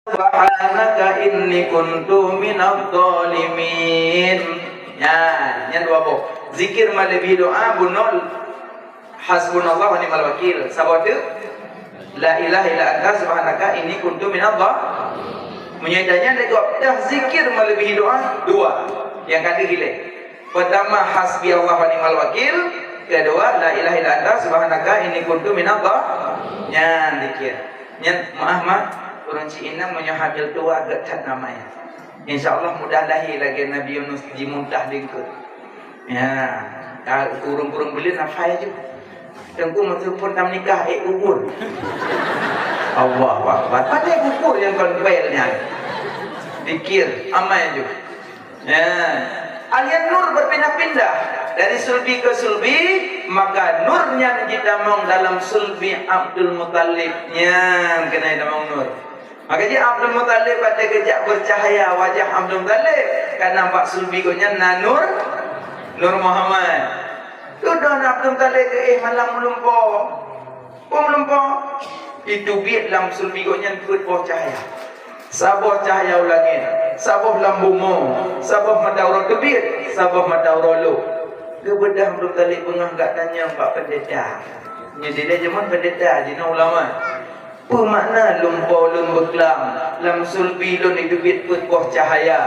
Subhanaka inni kuntu minadh dhalimin. Ya, nya dua boh. Zikir malebi doa bunul hasbunallah wa ni'mal wakil. Sabatu la ilaha illa anta subhanaka inni kuntu minadh dhalimin. Menyedanya dah zikir melebihi doa dua yang kata gile. Pertama hasbi Allah wa ni'mal wakil, kedua la ilaha illa anta subhanaka inni kuntu minadh dhalimin. Nyan zikir. Nyan maaf urang Cina punya habil tua getat namanya. Insyaallah mudah lahir lagi Nabi Yunus di muntah dengke. Ya, kurung-kurung beli nafai aja. Tengku masuk pun tam nikah kubur. Allah Akbar. Pada kubur yang konvelnya. Dikir amai juga. Ya. Alian nur berpindah-pindah dari sulbi ke sulbi, maka nurnya ditamong dalam sulbi Abdul Muttalib. Yang kena damang nur. Makanya Abdul Muttalib pada kejap bercahaya wajah Abdul Muttalib. Kan nampak sulbi gonya Nur Muhammad. Sudah Abdul Muttalib ke malam melumpur. Itu biar dalam sulbi gonya ikut bawah cahaya. Sabah cahaya ulangin, sabah lambumo, sabah madauro kebir, sabah madauro lu. Kebedah Abdul Muttalib pengangkat tanya Pak Pendeta. Jadi dia jaman pendeta jina ulama. Apa makna lumpur lun berkelam, lam sulbi lun itu biar ikut bawah cahaya.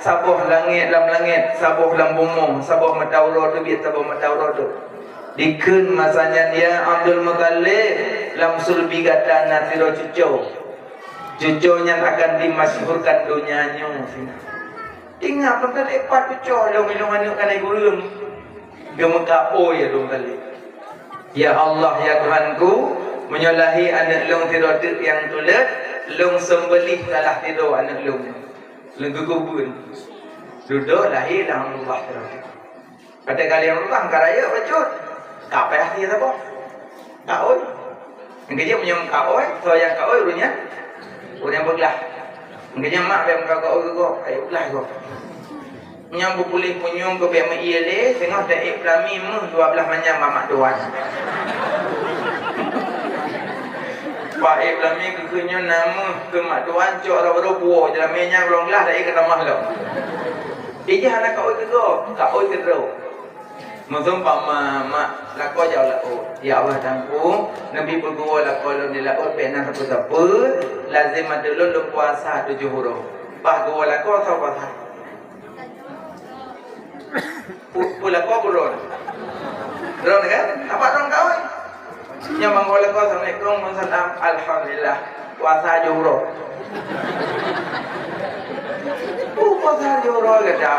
Sabah langit lam langit, sabah lambumo, sabah madauro kebir, sabah madauro tu. Dikun masanya dia Abdul Muttalib lam sulbi gata natiro cucu. Cucunya akan dimasyhurkan dunianya. Ingat pun tadi empat cucu long-long anak kan ibu lum. Gemeka ya dong kali. Ya Allah ya Tuhanku, menyalahi anak long tidur yang tulet, long sembelih salah tidur anak long. Long gugubun. Duduk lahir alhamdulillah terus. Pada kali yang orang karaya bacut. Tak payah dia apa? Tak oi. Engkau punya kau oi, so yang kau oi runya. Orang bergelah. Mungkin mak biar muka kau kau, ayo belah kau. Yang berpulih punyung kau biar mengiale, tengok dah iklami mu 12 macam mamak doan. Pak iklami kekunyo nama ke mak doan cok orang berbuah dalam minyak belum gelah dah ikat ramah lo. Ija anak kau ke kau. Mungkin pak mak lakau jauh lakau. Ya Allah tangku Nabi bergua lakau lo di lakau pena satu lazim ada lo puasa 7 huruf. Pak gua lakau atau puasa? Lakau buron. Buron kan? Apa dong kau? Yang mangkau lakau assalamualaikum wasallam alhamdulillah puasa 7 huruf. Puasa 7 huruf gada.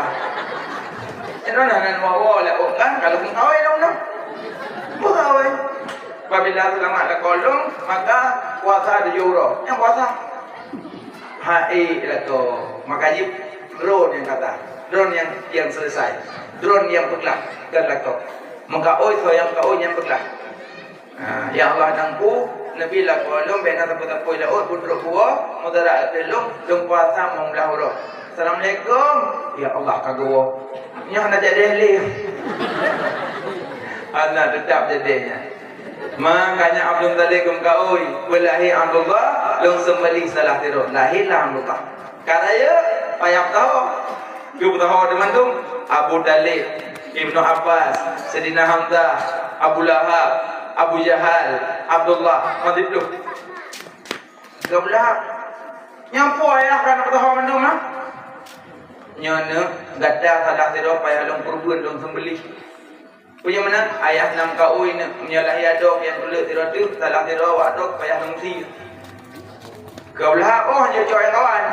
Itu nak bawa lah kan kalau pun kawai dong dong. Kawai. Apabila selamat ada kolong maka puasa 7 huruf. Yang puasa hai itu makanya drone yang kata drone yang selesai drone yang bergelah kan lakau maka oi so yang kau yang bergelah. Ya Allah tangku Nabi la kolong bena tapu-tapu la oi pudruk buah mudara telung dong puasa menglah huruf. Assalamualaikum. Ya Allah kagak. Nya nak jadi leh. Ana tetap jadinya. Makanya Abdul Muttalib kau walahi Abdullah long sembelih salah tiru. Lahirlah Abdullah. Karaya payah tahu. Ku tahu teman tu Abu Talib, Ibnu Abbas, Sayyidina Hamzah, Abu Lahab, Abu Jahal, Abdullah madib tu. Abu Lahab. Nyampo ayah kan tahu mana mah? Nyono gadah salah tiru payah long perbuan long sembelih. Punya mana ayah nam kau ini menyalahi adok yang tulis tiru tu salah tiru adok payah long si. Kau lah nyocok yang kawan.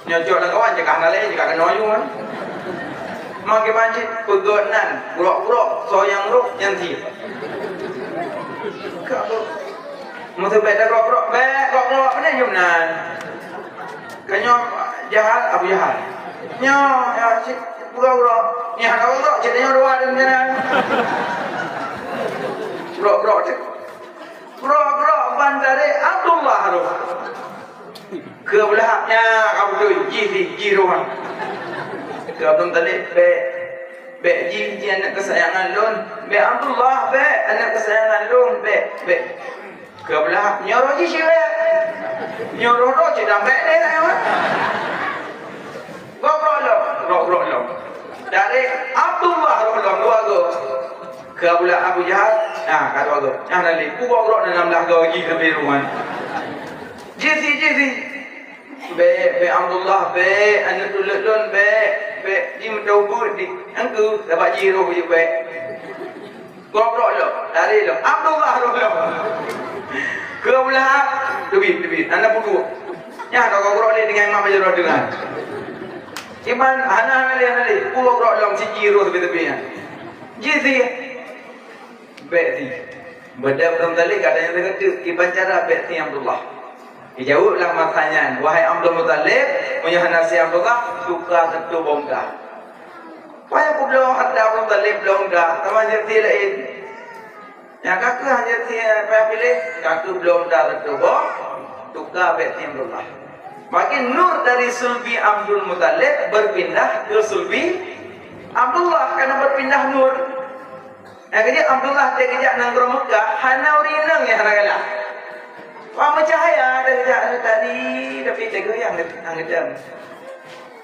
Nyocok lah kawan cakap nalai cakap kena noyu kan. Maki pancit pegonan buruk-buruk soyang ruk yang si. Kau mesti beda buruk-buruk buruk mana jumnan. Kanyo Jahal Abu Jahal. Nyo ya cik buruk-buruk. Ni ada buruk ceritanya dua ada macam. Buruk-buruk cik. Buruk-buruk bandare Abdullah tu. Kebelahnya Abdul Jiruhan. Ke Abdul Talib be ji anak kesayangan lun, be Abdullah be anak kesayangan lun be. Kebelah nyoro ji siwe. Nyuruh cedang bek ni saya. Roh. Dari Abdullah roh dua go. Ke Abu Jahal. Nah, kata go. Yang nali ku roh dalam laga lagi ke rumah. Jizi. Be Abdullah be anu tulun be di mencoba di angku dapat jiro je be. Roh dari lo. Abdullah roh. Ke Lahab lebih anda pun ya kalau roh ni dengan mak roh dengan iman anak nali pulau roh dalam si jiro tepi-tepinya jizi beti benda belum tali katanya kata iban cara beti Abdullah dijawablah matanya wahai Abdul Muttalib punya nasi Abdullah suka tentu bongkar wahai aku belum ada Abdul Muttalib belum dah teman jadi lain yang kakak hanya saya pilih kakak belum dah tentu tukar beti Abdullah. Makin nur dari sulbi Abdul Muttalib berpindah ke sulbi Abdullah karena berpindah nur. Yang kejap Abdullah dia kejap nanggur Mekah, hana urinang ya hana kalah. Wah mencahaya dia kejap tadi tapi teguh yang anggetam.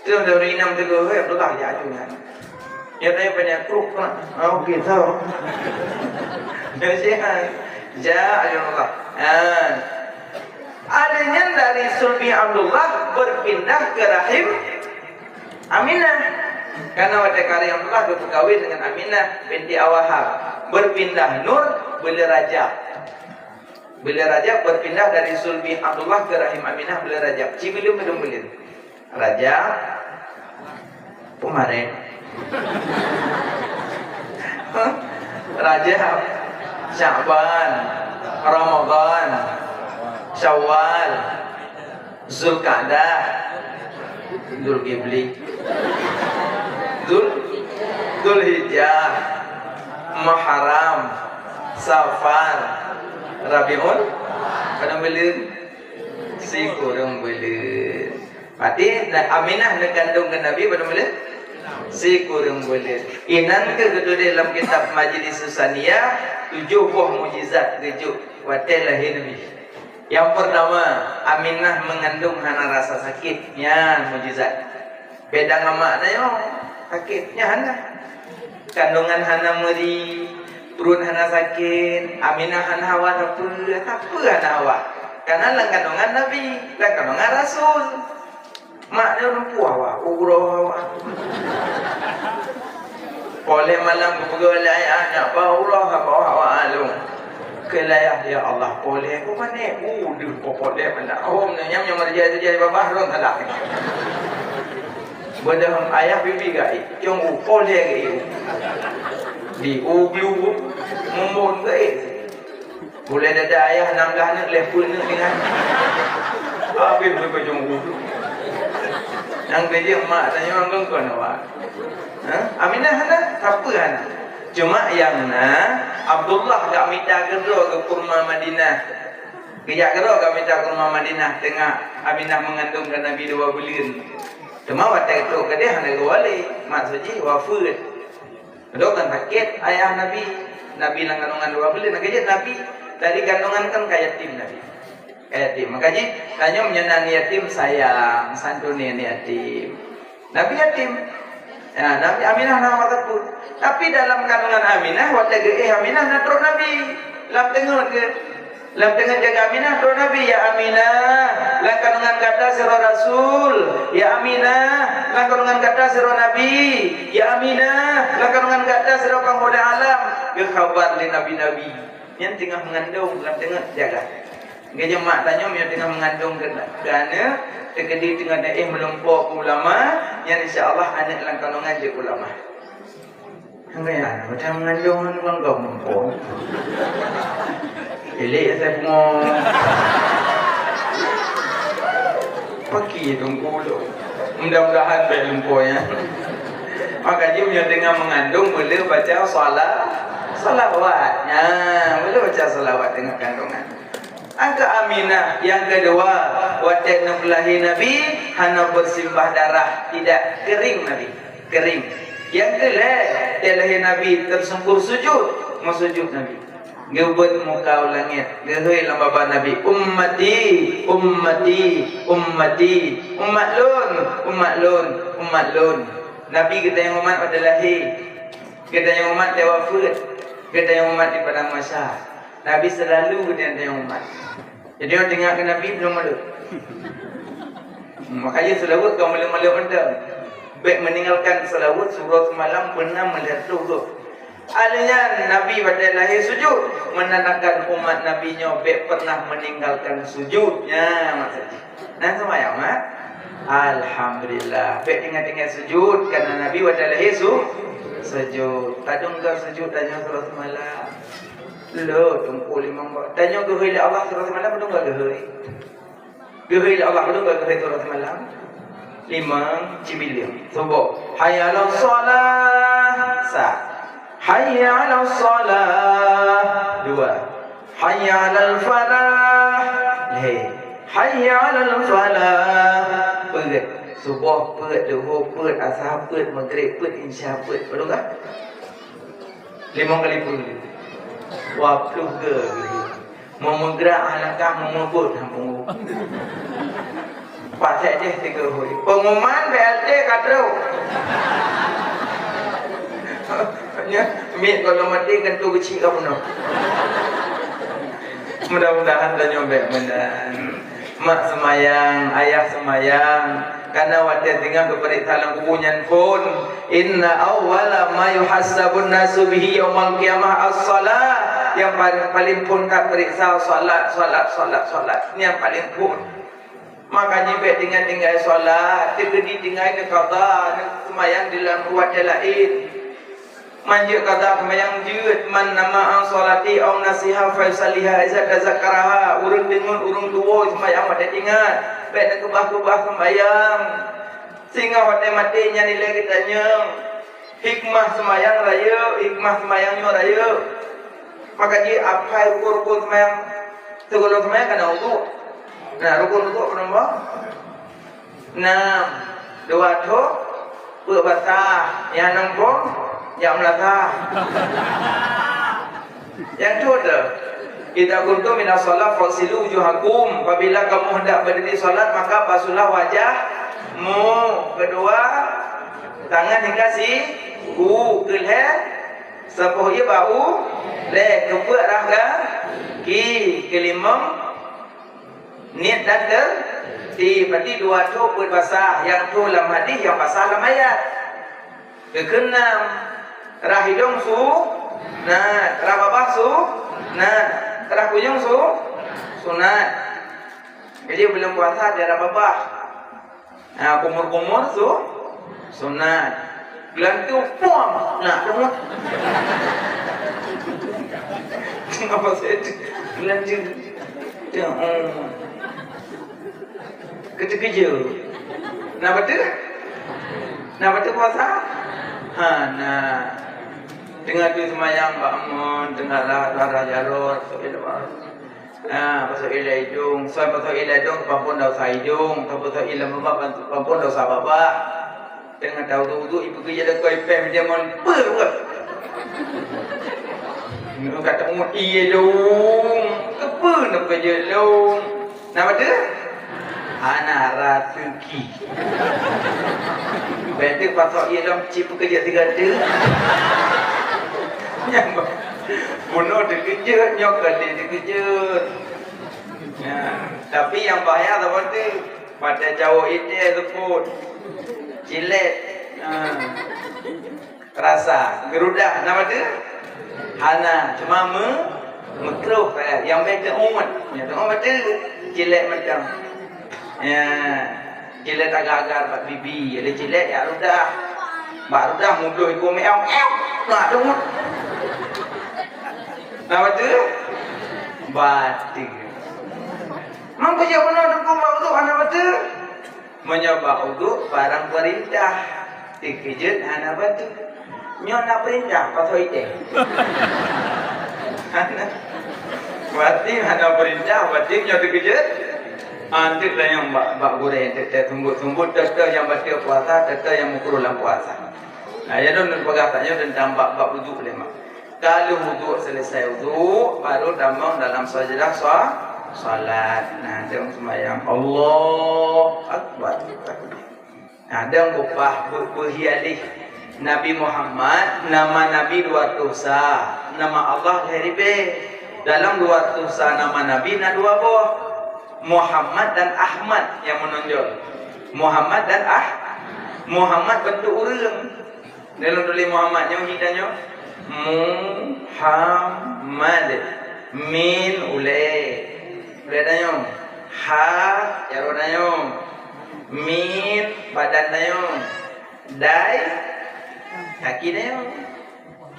Tu dah urinang teguh Abdullah ya ajunan. Ya tanya banyak kruk nak. Oh gitu. Nasihat. Ja'alullah. Adanya dari sulbi Abdullah berpindah ke rahim Aminah. Karena pada kali Abdullah berkahwin dengan Aminah binti Awahab. Berpindah nur beli Rajab. Beli Rajab berpindah dari sulbi Abdullah ke rahim Aminah beli Rajab. Cibilum Rajab kemarin. Rajab, Sya'ban, Ramadan, Syawal, Zulqa'dah, Dzulhijjah, Dzulhijjah, Muharram, Safar, Rabiul, kadang belum, si kurang belum. Berarti Aminah nak kandung ke Nabi pada belum? Si kurang boleh. Inan ke kedua dalam kitab Majlis Susaniyah 7 buah mujizat kejuk watel lahir Nabi. Yang pertama, Aminah mengandung hana rasa sakitnya mujizat. Beda dengan maknanya sakitnya hana. Kandungan hana meri, perut hana sakit, Aminah hana hawa apa hana hawa. Karena lang kandungan Nabi, lang kandungan Rasul. Mak dia orang puawa, uroh. Boleh malam bergolai anak baulah bawa alung. Kelayah ya Allah boleh aku mana? Duh boleh mana? Oh nyam yang merjaya jadi babah ron salah. Bedam ayah bibi gai, jong boleh gai. Di ublu mumbun gai. Boleh ada ayah 16 anak lepun dengan. Habis berapa jong ublu. Yang kerja mak tanya orang kongkong awak. Aminah hana, apa hana? Cuma yang Abdullah gak minta kedua ke kurma Madinah. Kejak kedua gak minta kurma Madinah tengah Aminah mengandungkan Nabi 2 bulan. Cuma waktu itu ke dia hana wali, maksudnya wafat. Kedua kan sakit ayah Nabi lang kandungan 2 bulan. Kejak Nabi dari kandungan kan kayak yatim Nabi. Yatim. Makanya tanya menyenang yatim sayang, santunin yatim. Nabi yatim. Ya, Nabi Aminah nama takut. Tapi dalam kandungan Aminah, waktu Aminah nak terus Nabi. Lam tengah jaga Aminah terus Nabi. Ya Aminah, lam kandungan kata sirah Rasul. Ya Aminah, lam kandungan kata sirah Nabi. Ya Aminah, lam kandungan kata sirah penghoda alam. Kekhabar di Nabi-Nabi yang tengah mengandung, lam tengah jaga. Gajah mak tanya yang tengah mengandung kerana terkedi tengah melumpuk ulama yang insya-Allah anak dalam kandungan je ulama. Hangaya macam mengandung orang kau melumpuk. Elok saya pun. Pagi tunggu dulu. Mudah-mudahan baik lumpuknya. Maka dia yang tengah mengandung boleh baca salawat. Boleh baca salawat tengah kandungan. Angka Aminah yang kedua, waktu naflahi Nabi hana bersimbah darah, tidak kering Nabi, kering. Yang kelak dia lahir Nabi tersungkur sujud, mau sujud Nabi. Gebet muka langit. Gehoi lamba Nabi. Ummati, ummati, ummati. Umat lun, umat lun, umat lun. Nabi kita yang umat pada lahir. Kita yang umat dia wafat. Kita yang umat di padang mahsyar. Nabi selalu kita yang umat. Jadi orang dengarkan Nabi belum malu. Makanya selawat kau malu-malu anda. Baik meninggalkan selawat surah semalam pernah melihat dulu. Alanya Nabi pada lahir sujud, menandakan umat Nabi-nya baik pernah meninggalkan sujudnya maksudnya. Nah semayang mak. Alhamdulillah. Baik tinggal-tinggal sujud karena Nabi pada lahir sujud. Kadang kau sujud tanya surah semalam. Lo tunggu lima buat. Tanya gehoi Allah surah semalam betul enggak gehoi? Gehoi Allah betul enggak gehoi surah semalam? 5 cibilion. Subuh. Hayya 'alas shalah. Sa. Hayya 'alas shalah. 2. Hayya 'alal falah. Hayya 'alal falah. Perut. Subuh, perut, zuhur, perut, asar, perut, maghrib, perut, insya, perut. Betul tak? 5 kali perut. Wah, pluga gitu. Mau menggerak halakah, mau membut hampung. Pak saya dia 3 hari. Pengumuman BLT kadro. Ya, mik kalau mati kan tu kecil kau penuh. Mudah-mudahan dah nyobek benar. Mak semayang, ayah semayang. Karena waktu tinggal berperiksa dalam kubunyan pun. Inna awwala ma yuhassabun nasu bihi yawmal qiyamah as-salat. Yang paling pun tak periksa solat. Ini yang paling pun. Makanya baik tinggal solat. Terkedi tinggal ni qada. Semayang di dalam ruat lain. Manja kata semayang jut. Man nama ang solati au nasiha faisaliha izat zakaraha. Urung dengun, urung tua semayang pada tinggal. Baik nak kebah-kebah semayang. Sehingga pada matinya nilai kitanya. Hikmah semayang raya. Hikmah semayangnya raya. Maka dia apa rukun-rukun semayang. Segala semayang kena untuk. Nah, rukun-rukun berapa? 6. 2 tu berbasah. Yang 6 pun yang melatah. Yang tu tu. Kita kuntum minas salat fasilu wujuhakum. Apabila kamu hendak berdiri salat maka basuhlah wajahmu. Kedua, tangan hingga siku ke leher. Sepuh ia bau le kepuk rahga ki. Kelima niat dan berarti 2 tu berbasah. Yang tu dalam hadis, yang basah dalam ayat. Keenam rah hidung sunat, rah babah sunat, rah kunjung sunat. Jadi belum puasa dia rah babah. Nah, kumur-kumur sunat. Gelantung puam. Nah, tengok. Apa saya gelantung. Kerja-kerja. Nah, betul? Nah, betul puasa? Nah. Dengar tu semayang Pak Amun, dengarlah darah jalur, pasal ilah hidung, pasal ilah hidung, pampun dosa hidung, pasal ilah membab, pampun dosa babak. Dengar tahu tu ibu kerja dah kau ipem dia mon per. Nak kata umur iya dong, apa nak kerja dong? Nama dia? Anak Rasuki. Betul pasal ia dong cip kerja 3 dia. Yang bunuh dikejut, nyokal dikejut. Ya, tapi yang bahaya apa tu? Pada jauh itu sebut cilet, rasa gerudah, nama tu? Hana, cuma mekruh. Yang beda umat, yang umat tu cilet macam, ya, cilet agak-agak bak bibi, ada cilet ya rudah, bak rudah mudah ikut meong, nak dong. Nama tu batik. Mampu je benar dukung untuk anak betul. Menyoba untuk barang perintah. Dikejut anak betul. Nyona perintah pasal itu. Batik anak perintah, batik nyona dikejut. Antik lah yang bak goreng, tetap tumbut, tetap yang batik puasa, tetap yang mukul dalam puasa. Nah, ya don pegataannya dan tambah bak duduk lemah. Kalau wuduk selesai wuduk, baru damang dalam sajadah salat. Nah, dia sembahyang Allah Akbar. Nah, dia ngupah berhialih Nabi Muhammad, nama Nabi dua dosa, nama Allah heribe. Dalam dua dosa nama Nabi na dua boh. Muhammad dan Ahmad yang menonjol. Muhammad dan Muhammad bentuk urang. Dalam tulis Muhammadnya hidanya Muhammad min ule. Ule danyo. Ha ya danyo. Min badan danyo. Dai kaki danyo.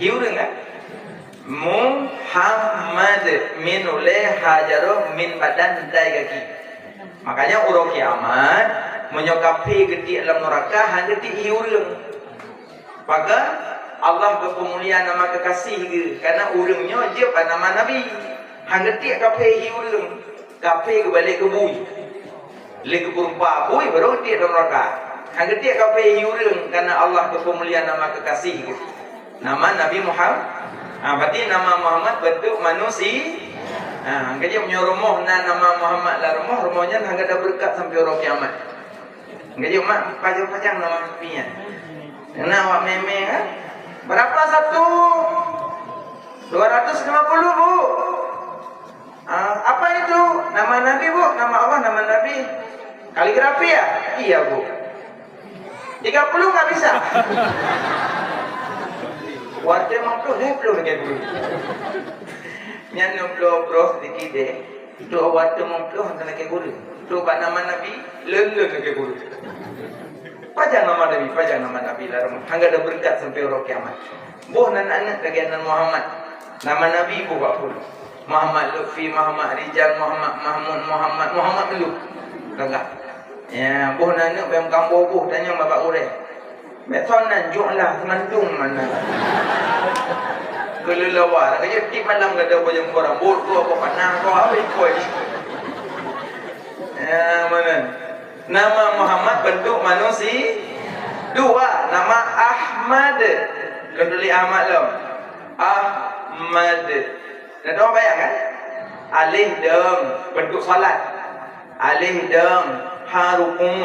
Hiurang kan? Muhammad min ule hajaro min badan dai kaki. Makanya urang kiamat menyokapi gede dalam neraka hang gede hiurang. Maka Allah berpemuliaan nama kekasih ke, karena urangnya je pada nama Nabi. Hang gede kape hiurang. Kape ke balik ke bui. Lek ke purpa bui baru gede dalam neraka. Hang gede kape hiurang karena Allah berpemuliaan nama kekasih ke. Nama Nabi Muhammad. Berarti nama Muhammad bentuk manusia. Angkanya punya rumah nama Muhammad lah rumahnya hang ada berkat sampai orang kiamat. Angkanya mak pajang-pajang nama pinya. Karena awak meme kan. Berapa satu? 250 bu. Apa itu? Nama Nabi bu? Nama Allah nama Nabi. Kaligrafi ya? Iya bu. 30 nggak bisa. Warga mampu belum lagi dulu. Nyan bro sedikit deh. Itu warga mampu hantar lagi guru. Itu nama Nabi leleng lagi guru. Pajang nama Nabi larang. Hangga ada berkat sampai orang kiamat. Boh anak-anak kagianan Muhammad. Nama Nabi bu bakul. Muhammad Lutfi, Muhammad Rijal, Muhammad Mahmud, Muhammad Meluk. Kagak. Ya, boh anak bem kambo boh tanya bapak ure. Metonan jualah mandung mana. Kelelawar, kaya tip malam gak ada bajang korang. Bodoh apa panah kau apa ikut. Ya, mana? Nama Muhammad bentuk manusia. Dua, nama Ahmad. Keduli Ahmad lo. Ahmad. Dah tahu bayang kan? Alih dam bentuk salat. Alih dam harukum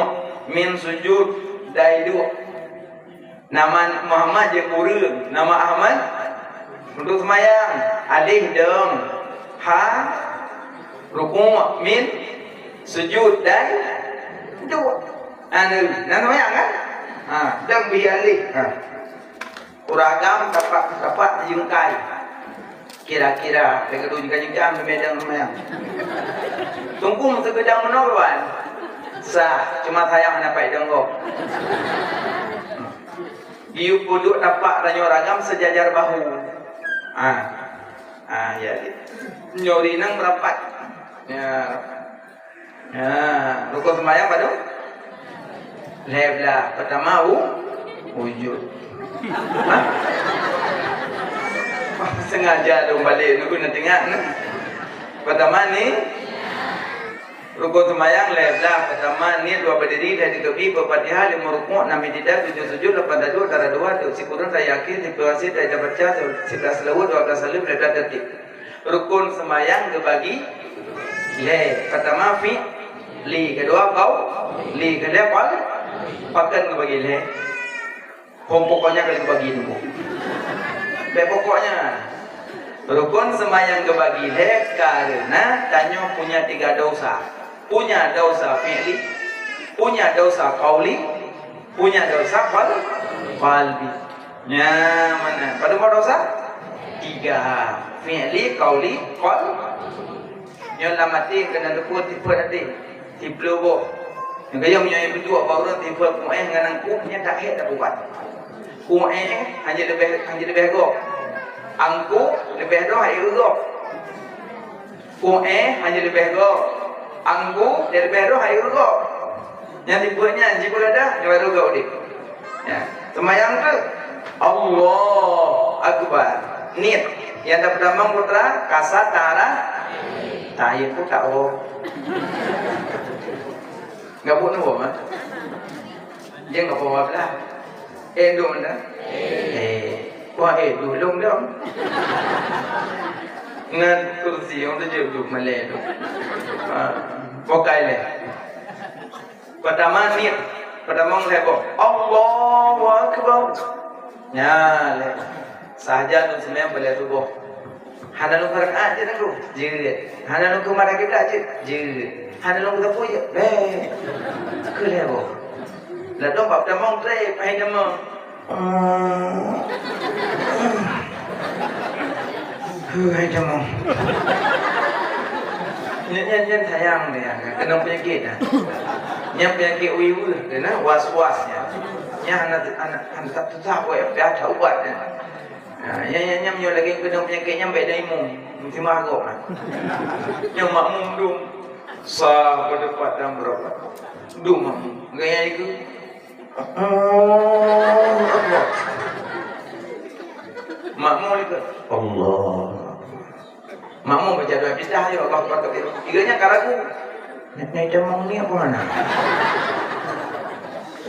min sujud daidu. Nama Muhammad je kurang. Nama Ahmad bentuk semayang. Alih dam ha rukum min sujud daidu. Dua. Nama yang kan? Dan bialik. Uragam dapat jengkai. Kira-kira dekat jengkai medan lumayan. Tunggu segedang menolak. Sah, cuma sayang dapat dengok. Giu puduk dapat ranyo ragam sejajar bahu. Ya. Nyori nang merapat. Ya. Rukun sembahyang pada leblah pertama wujud. Sengaja dong balik nunggu nanti tengah. Pertama ni rukun sembahyang leblah pertama ni dua berdiri dari kebi berfatihah lima rukuk enam tidak tujuh sujud lapan dadu darah dua si kurun saya yakin situasi saya baca 11 lewat 12 salim leblah tertib. Rukun sembahyang kebagi pertama li kedua kau li kedua pakan kebagi pokoknya kali kebagi itu pokoknya rukun sembahyang kebagi karena tanyo punya 3 dosa. Punya dosa fi'li, punya dosa qauli, punya dosa qalbi. Ya mana? Pada mau dosa 3 fi'li, qauli, qalbi. Yang lamati kena depu tipe nanti tipe boh. Yang kaya punya yang berdua baru tipe kueh dengan ku punya tak hek tak buat. Kueh hanya lebih go. Angku lebih do hai go. Kueh hanya lebih go. Angku dia lebih do hai go. Yang tipenya jika ada dia baru go dik. Ya, sembahyang tu Allah Akbar. Niat yang dapat damang putra kasat tara tayo po tao. Nga po na po ma? Diyan nga po mabla. Endo na? Wah dulung dah. Ngan kursi yang tu duduk Malay tu. Pokai le. Pertama ni, pertama saya Allahu Akbar. Ya le. Sahaja tu semua boleh subuh. Hana lu rakaat je tu. Je. Hana lu marah kiblat je. Hana lu tapu je. Kelebo. Lah dong bab damong tre pai damong. Hai damong. Nyen sayang dia. Kena penyakit dah. Yang penyakit wiwu kena was-wasnya. Yang anak tak susah buat dah tahu buat dah. Yang lagi kena penyakitnya baik dari imum. Mesti marah kan. Yang makmum dum sah pada padang berapa. Dum makmum. Gaya itu. Allah. Makmum itu. Allah. Makmum baca doa bidah je Allah Akbar. Tiganya karaku. Naik demong ni apa mana?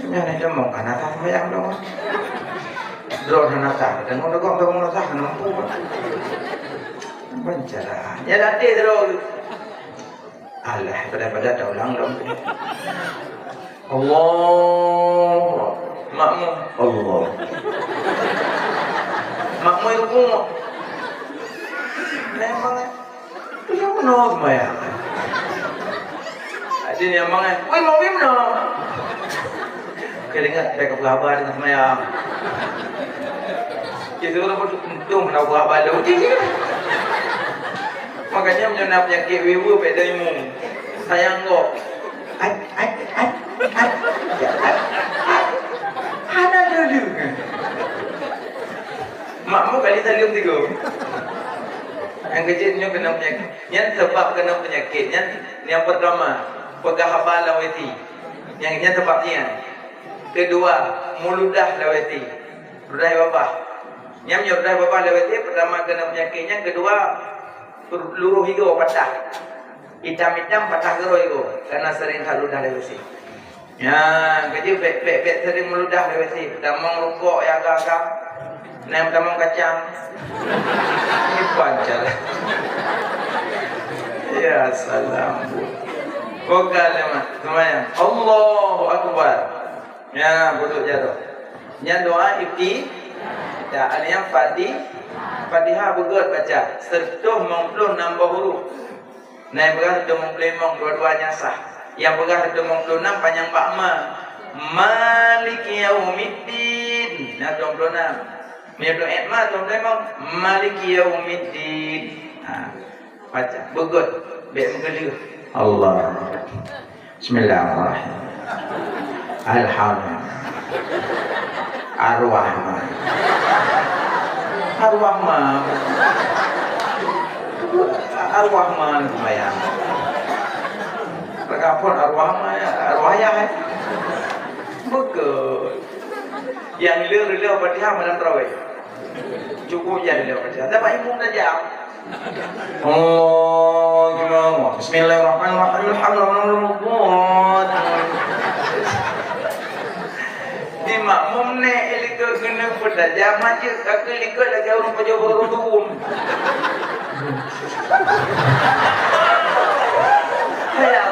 Naik demong kan atas bayang dong. Drone nasa, dan kalau kau nasa nampu. Bancara. Ya nanti terus. Allah pada daulang dong. Allah. Makmum. Allah. Makmum itu memang. Tu yang mana semaya? Ada yang mana? Woi mau bimno. Kelingat saya kabar dengan semaya. Kita orang beruntung nak buat balu. Makanya menyana penyakit wiwu pada imum. Sayang kau. Hana dulu. Makmu kali salim tiga. Yang kecilnya kena penyakit. Yang sebab kena penyakit. Yang pertama, pegah habal lawati. Yang sebabnya. Kedua, muludah lawati. Rudah babah. Yang rudah babah lawati pertama kena penyakitnya. Kedua, luruh higo patah. Hitam-hitam patah geroh higo. Karena sering haludah lawati. Ya, kecil pek sering meludah lawati. Pertama rokok yang agak-agak. Yang pertama kacang. Ini pancar. Ya salam. Bukan lemah. Semuanya. Allahu Akbar. Ya, butuh jatuh. Yang doa ifti. Ya, ada yang Fatihah begot baca. Sertuh mengpuluh nambah huruf. Naik berah sertuh mengpuluh dua-duanya sah. Yang berah sertuh mengpuluh enam panjang bakma. Maliki yaumiddin. Nah, 26. Menyebut etma tu memang Maliki yaumiddin. Baca begut baik mengelir. Allah. Bismillahirrahmanirrahim. Alhamdulillah. Ar-Rahman. Ar-Rahman. Ar-Rahman bayang. Berkapun Ar-Rahman, Ar-Wahya. Begut. Yang lir Fatihah malam tarawih. Cukup je lir Fatihah. Dapat imam dah jam. Oh, gimana? Bismillahirrahmanirrahim. Alhamdulillah. Di makmum ni elika kena pada jam aja. Kakak lika lagi orang pejabat rukun. Hayal.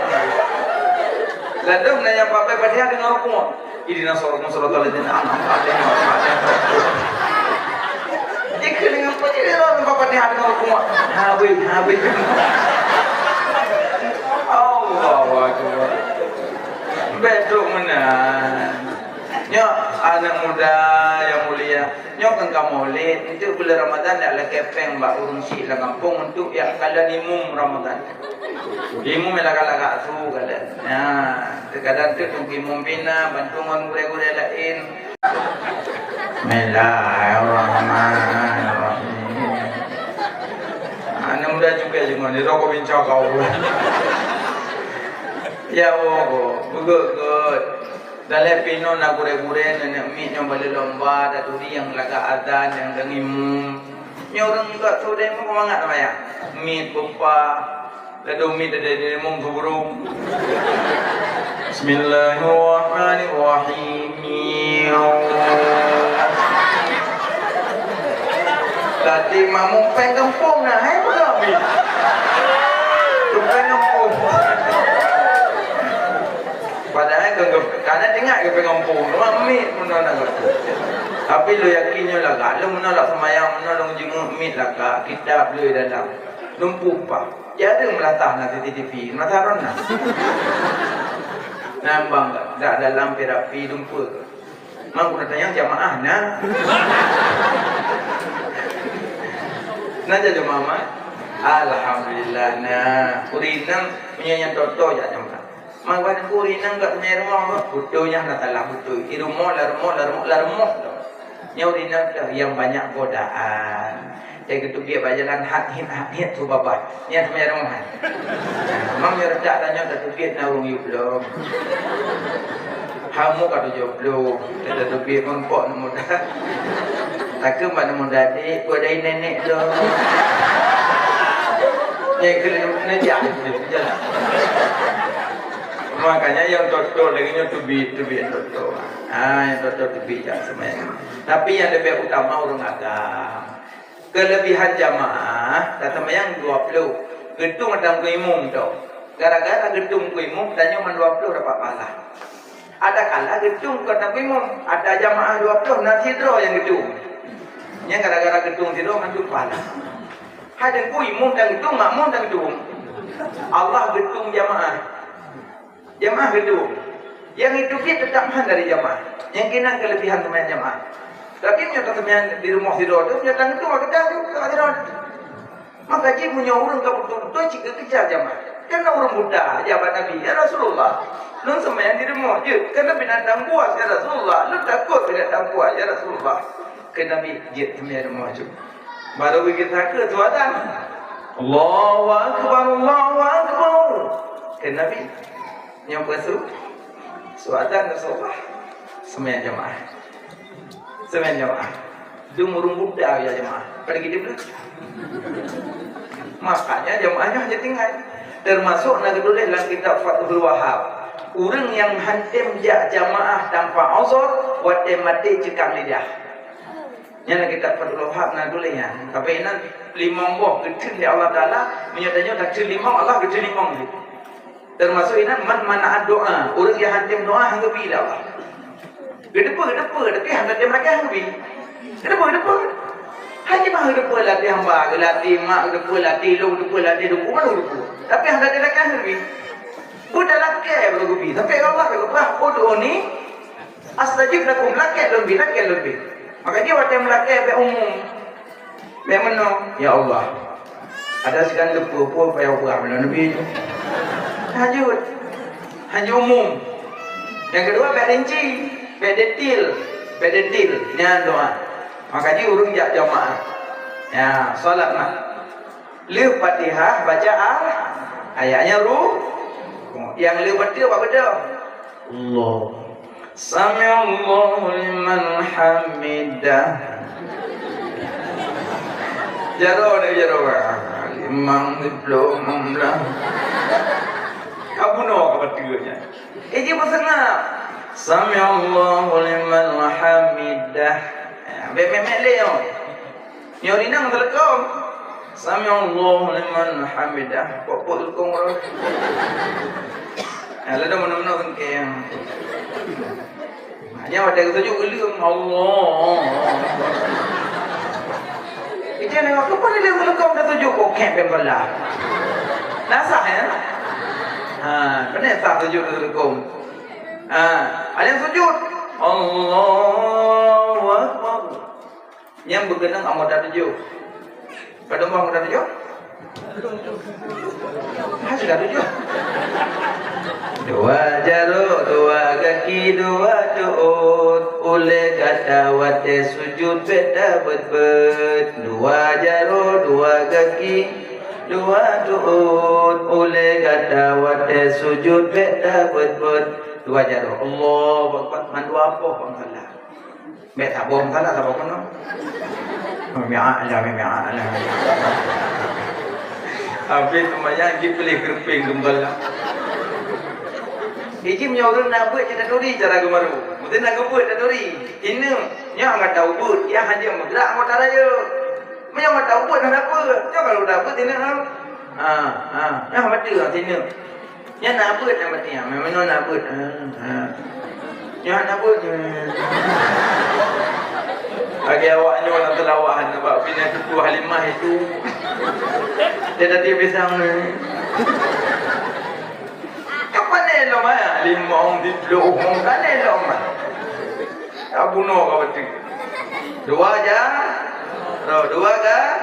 Lalu nanya papai Fatihah dengan rukun. Idina suratul ladzina an'amta 'alaihim Jika dengan Fatihah orang Bapak ni ada hukum. Habis. Allahu Akbar. Betul mana? Nyo anak muda yang mulia. Nyo kan kamu maulid itu bulan Ramadan nak lah kepeng mbak urung si lah kampung untuk ya kala nimum Ramadan. Imum melaka-laka tu kala. Ya, terkadang tu tunggu imum bina bantungan gure-gure lain. Bismillahirrahmanirrahim. Anak muda juga jangan ni rokok bincang kau. Ya Allah, good. Dalam pino nak gure-gure nenek mi yang balik lomba daturi yang laga adan yang dengimum. Ni orang juga tu dia mau mangat apa ya? Mi pupa. Lalu mi dari mum burung. Bismillahirrahmanirrahim. latih mamu pengampung nah, hai kami. Pengampung. Padahal karena dengar ke pengampung, mami menolak aku. Tapi lo yakinnya lah, kalau menolak semayang, menolak jenguk mit lah, kita boleh dalam. Lumpuh pak. Jadi melatah nanti TV, mataron nah. Nambang tak dalam terapi lumpur. Mang guna tanya jamaah nah. Nah jadi mama, alhamdulillah nah. Kurinang punya toto ya jamaah. Mang pada kurinang kat punya rumah, butuhnya nak talah butuh. Di rumah lah. Nyaurinang yang banyak godaan. Saya gitu dia bajalan hit tu babat. Nya punya rumah. Mang ya redak tanya tak tubit na urung yuk belum. Hamu kata jomblo, kita tubit mempok nak muda. Takkan mana muda dik, gua dari nenek lo. Nya kena nejak jalan. Makanya yang toto lagi nya tubit toto. Yang toto tubit jak semuanya. Tapi yang lebih utama urung agama. Kelebihan jamaah, kata mayang 20. Gedung ada kuimum tu. Gara-gara gedung kuimum, tanya man 20 dapat pahala. Ada kala gedung kata kuimum, ada jamaah 20, nanti draw yang gedung. Yang gara-gara gedung draw mandu pahala. Ada kuimum dan gedung, makmum dan gedung. Allah gedung jamaah. Jamaah gedung. Yang itu dia tetap dari jamaah. Yang kena kelebihan teman jamaah. Tapi punya teman di rumah tidur tu punya tangga tu maka dah tidur. Maka dia punya orang kamu betul-betul jika kejar jamaah. Karena orang muda jabat Nabi ya Rasulullah. Nun sembahyang di rumah je. Karena binatang buas ya Rasulullah. Lu takut binatang buas ya Rasulullah. Kena Nabi je sembahyang rumah je. Baru kita ke tu ada. Allahu Akbar, Allahu Akbar. Kena Nabi yang bersu. Suatan Rasulullah. Sembahyang jamaah. Semen jamaah. Dumurung muda ya jamaah. Pergi di belakang. Makanya jamaahnya hanya tinggal. Termasuk nak boleh dalam kitab Fathul Wahab. Orang yang hantem jamaah tanpa uzur, wate mati cekam lidah. Yang kitab Fathul Wahab nak boleh ya. Tapi nan limang buah kecil di Allah Taala menyatanya kecil limang Allah kecil limang ni. Termasuk ini mana doa. Orang yang hantem doa hangga bila Allah. Gedepa, tapi hamba dia mereka hangbi. Gedepa. Hanya mah gedepa latih hamba, latih mak, gedepa latih lu, gedepa latih du, mana gedepa. Tapi hamba dia mereka hangbi. Budak lakai bergubi. Tapi Allah bergubi. Bodoh ni astajib lakum lakai lebih. Maka dia waktu melakai be umum. Be mana? Ya Allah. Ada sekian lepa pun payah buat benda Nabi tu. Hanya umum. Yang kedua be rinci. Bedetil, ni doa. Makanya urung jak jamaah. Ya, solat nak. Liu Fatihah baca ayatnya yang liu Fatihah apa benda? Allah. Sami'allahu liman hamidah. Jaro. Imam diplom lah. Abu no apa tiganya? Dia bersenap. Sami'allahu liman hamidah. Memek leo. Nyorinang telekom. Sami'allahu liman hamidah. Pokok lekong orang. Ada mana-mana kan yang. Hanya ada ketujuh gelim Allah. Itu nengok apa ni leo telekom ketujuh kok kempen belah. Nasah ya. Benar sah tujuh telekom. Ada yang sujud Allahu Akbar. Yang bergenang amat tujuh. Pada mau amat tujuh? Sudah tujuh. Dua jaro, dua kaki, dua tuut. Oleh kata wate sujud beda bet. Dua jaro, dua kaki, dua tuut. Oleh kata wate sujud beda bet. Dua jaro Allah Akbar mandu apa pun salah. Mek tak bom salah tak apa no. Mi'a'ala. Habis semuanya pergi pilih kerping gembala. Iji menyorong nak buat cerita duri cara gemaru. Mungkin nak buat cerita duri. Ini yang enggak tahu buat, ya hanya mudrak motor aja. Memang tahu pun kenapa. Jangan kalau dapat tina. Nah mati lah tina. Nya nak apa nak mati? Memang nak apa? Nya nak apa? Bagi awaknya orang telawahan sebab bina Tuku Halimah itu dia dah tiap pisang ni. Apa ni lo mah? 5 orang di 10 orang kan ni lo mah. Tak bunuh kau betul. 2 aja. Dua kan?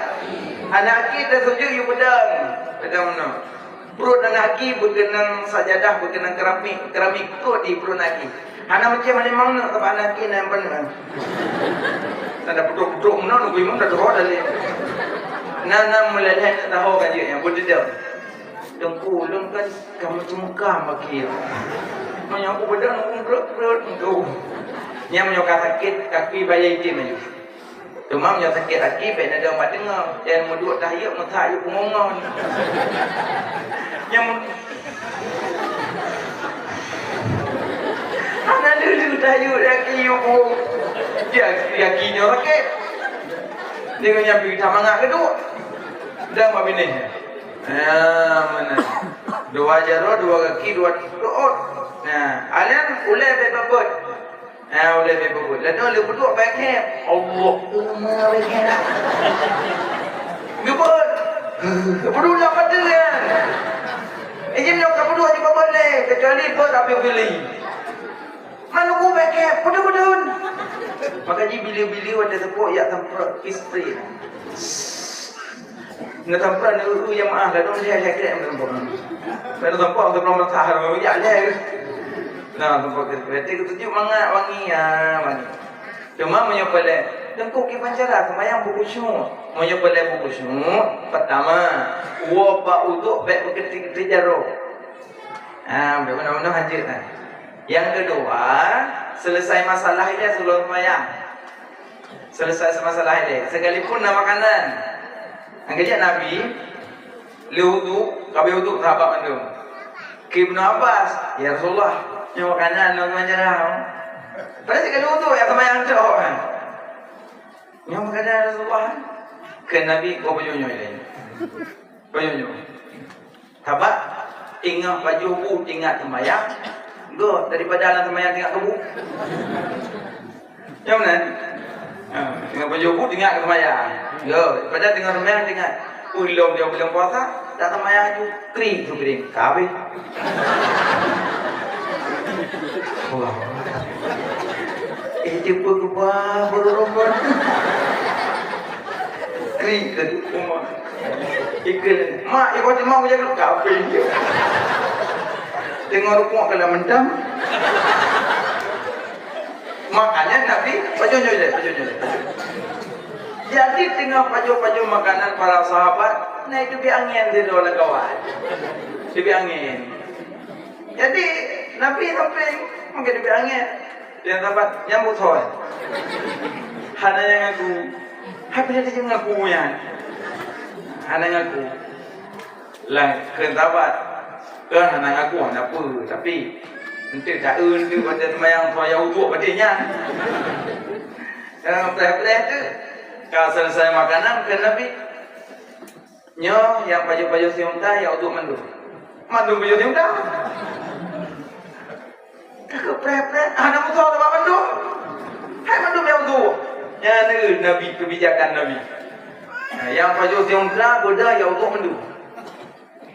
Anak kita sujud you pedang. Pedang mana? Perut anak aki berkenang sajadah, berkenang keramik perut di perut anak aki. Anak macam mana mana tak anak aki nak benar. Tak ada putuk-putuk mana nunggu imam dah terus dah leh. Nana mulai nak tahu kan dia yang berdedam. Dengku lun kan kamu cungkah makir. Mana aku pedang perut tu. Yang menyokak sakit kaki bayar itu maju. Cuma yang sakit kaki pen ada mak dengar. Yang menduk tahiyat mutahiyat pengongon. Yang anak dulu tahiyat kaki you pun. Dia kakinya rakit. Dia nyampi tamangak kedua. Dah mak bini. Mana? 2 jaro, 2 kaki, 2 perut. Nah, alian ulai bebabot. Ulai bebabot. Lalu lu berdua baiknya. Allahumma baiknya. Gebot. Berdua pada kan. Ijim nak berdua juga boleh. Kecuali ber api beli. Mana ku baiknya. Berdua. Maka ji bili-bili ada tepuk yang tempat isteri. Nak tempat ni yang maaf dah dong dia kira tempat. Kalau tempat untuk nomor tahar ya dia. Nah tempat kereta ketujuh wangi. Cuma menyopale tengkuk ki pancara semayang buku syuk. Menyopale buku syuk pertama wa ba uduk baik berketik jaro. Benar-benar haji kan. Yang kedua, selesai masalah dia sebelum semayang. Selesai masalah dia. Sekalipun nak makanan. Angkatnya Nabi, liwudu, kabeh wudu sahabat mandu. Ibnu Abbas, ya Rasulullah, yang makanan nak manjarah. Pada sekali wudu yang semayang tu kan. Yang makanan Rasulullah. Ke Nabi kau banyonyo ini. Banyonyo. Sahabat, ingat baju bu, ingat semayang. Go daripada anak semayang tengok tubuh. Yang mana? Tengok baju bu tengok semayang. Go daripada tengok semayang tengok. Belum puasa, tak semayang ju kering tu kering. Kabeh. Wah. Cepat ke bawah berumur. Kering ke rumah. Ikut. Mak ikut mau jaga kabeh. Tengok rukuk kalau mendam. Makanya Nabi pajojo. Jadi tengah pajo makanan para sahabat, nah itu angin di dalam kawan. Di angin. Jadi Nabi sampai mungkin di angin. Dia dapat nyambut soal. Hana yang aku, habis dia ngaku ya. Hana ngaku. Lah kentabat. Kan anak aku nak apa tapi nanti tak tu pada semayang soya uduk padanya. Peleh tu kalau selesai makanan ke Nabi nyo yang baju siunta ya uduk mandu baju siunta tak peleh anak musuh tak mandu hai mandu ya uduk ya Nabi kebijakan Nabi yang baju siunta beda ya uduk mandu.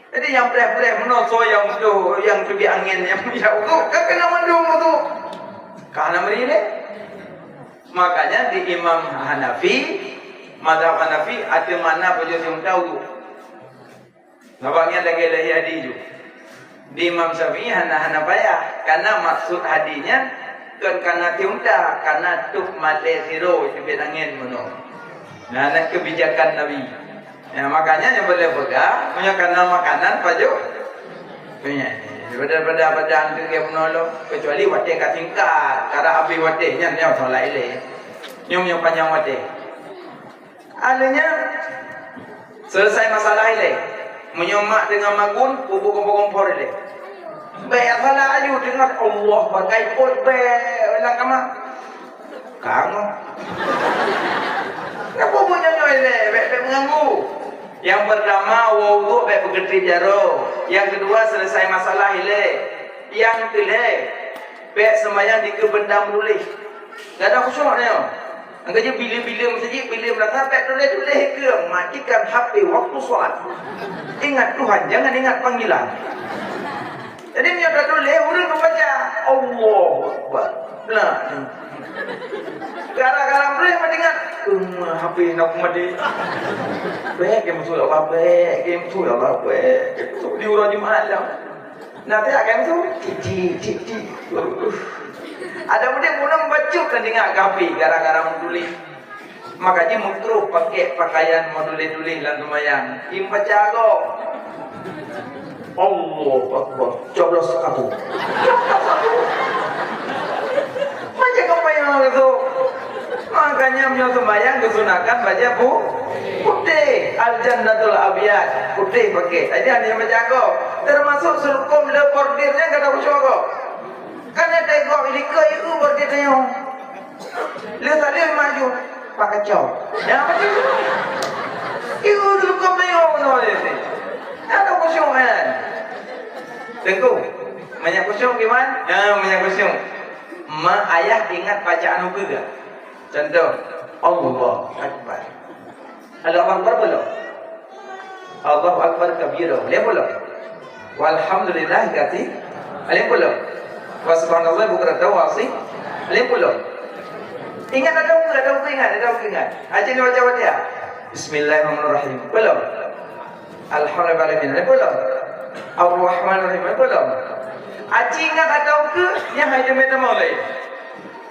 Jadi yang peleh-peleh menoso yang tebi angin yang uduk kan kena mendung tu. Karena merile. Makanya di Imam Hanafi, mazhab Hanafi ada mana baju siunta uduk. Nampaknya lagi hadis ju. Di Imam Syafi'i Hanafiyah karena maksud hadisnya kan karena siunta karena tuk mate siro tebi angin meno. Nah, kebijakan Nabi. Ya, makanya yang boleh pegang punya karena makanan paju punya daripada antu dia menolong kecuali wate kat tingkat cara api wate nya solai le nyum panjang wate alanya selesai masalah le menyomak dengan magun kubu kompor le bayar salah ayu dengan Allah bagai pot be ulang kama kamu Kenapa punya nyoy baik mengganggu? Yang pertama wudu baik bergetri jaro. Yang kedua selesai masalah ile. Yang ketiga baik sembahyang di kebendam dulu. Enggak ada khusyuknya. Anggaje bila-bila masjid bila belakang baik dulu ke matikan HP waktu solat. Ingat Tuhan, jangan ingat panggilan. Jadi dia dah tulis huruf membaca Allahu Akbar. Nah. Gara-gara boleh mendengar HP nak mati. Baik yang musuh Allah baik, yang musuh Allah baik. Di urang Jumaat lah. Nanti akan tu cik. Ada mudah pun membaca dan dengar HP gara-gara tulis. Makanya mutru pakai pakaian modulis-tulis dan lumayan. Imbaca agak. Allahu Akbar. Coblos aku. Macam apa yang itu? Makanya punya sembahyang kesunakan baca putih. Al-Jannatul Abiyad. Putih pakai. Jadi ada yang baca aku. Termasuk sulkum le bordirnya enggak ada khusyuk aku. Kan ada tengok ini ke itu bordir tengok. Le tadi maju pakai cau. Ya macam itu. Itu sulkum tengok no ini. Ada khusyuk kan? Tengok. Banyak khusyuk gimana? Ya, banyak khusyuk. Mak ayah ingat bacaan apa ke? Contoh, Allahu Akbar. Allahu Akbar belum? Allahu Akbar kabira. Boleh belum? Walhamdulillah kati. Boleh belum? Wa subhanallah bukratan wa asih. Boleh belum? Ingat ada ingat. Aja ni baca dia. Bismillahirrahmanirrahim. Belum? Alhamdulillah belum? Ar-Rahmanir-Rahim belum? Aci ingat atau ke yang ada meta mulai.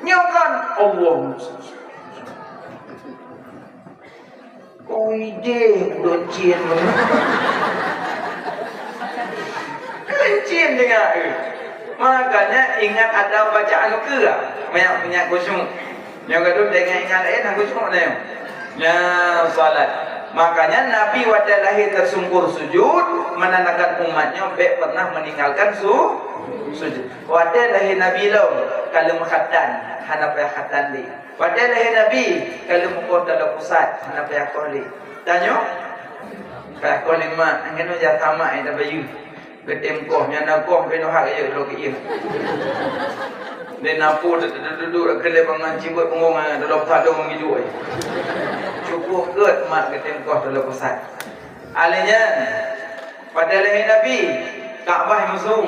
Nyokan Allah. Ide doncin. Kencin dengar. Makanya ingat ada bacaan ke ah. Banyak khusyuk. Yang kedua dengan ingat ayat khusyuk dia. Ya salat. Makanya Nabi waktu lahir tersungkur sujud menandakan umatnya baik pernah meninggalkan sujud. Waktu lahir Nabi lo kalau khatan hana payah khatan di. Waktu lahir Nabi kalau mukul dalam pusat hana payah koli. Tanya? Payah koli mak angin aja tamak yang bayu. Ketem koh nyana koh beno hak ayo lo ke. Dan napu duduk kelai bangan cibut pengongan dalam tadung hidup. Cukup kot mak ketempoh dalam pusat. Alanya pada lahir Nabi Kaabah musuh.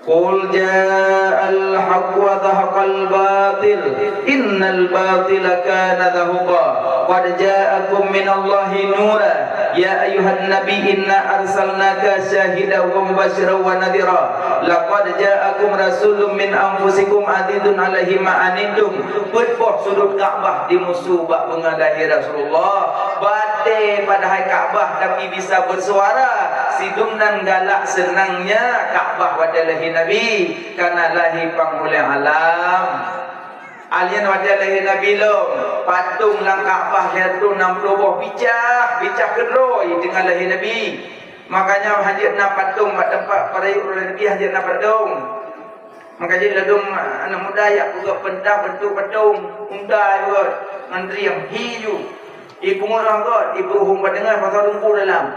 Qul ja'al haqq wa dhahaqal batil innal batila kana zahuqa qad ja'akum minallahi nura ya ayyuhan nabi inna arsalnaka syahidan wa mubasysyiran wa nadhira laqad ja'akum rasulun min anfusikum azizun 'alaihi ma anittum bedboh sudut Kaabah di musuh bak mengadahi Rasulullah bate pada hai Kaabah tapi bisa bersuara sidum dan galak senangnya Kaabah pada lahir Nabi karena lahir panggulai alam. Alien wajah lahir Nabi lo patung lang Kaabah lihat tu 60 buah bicah kedroi dengan lahir Nabi. Makanya hadir nak patung pada tempat para ulama Nabi hadir nak patung. Makanya ladung anak muda yang juga pentah bentuk patung undai buat menteri yang hiu. Ibu orang kot, ibu hum dengar pasal lumpur dalam.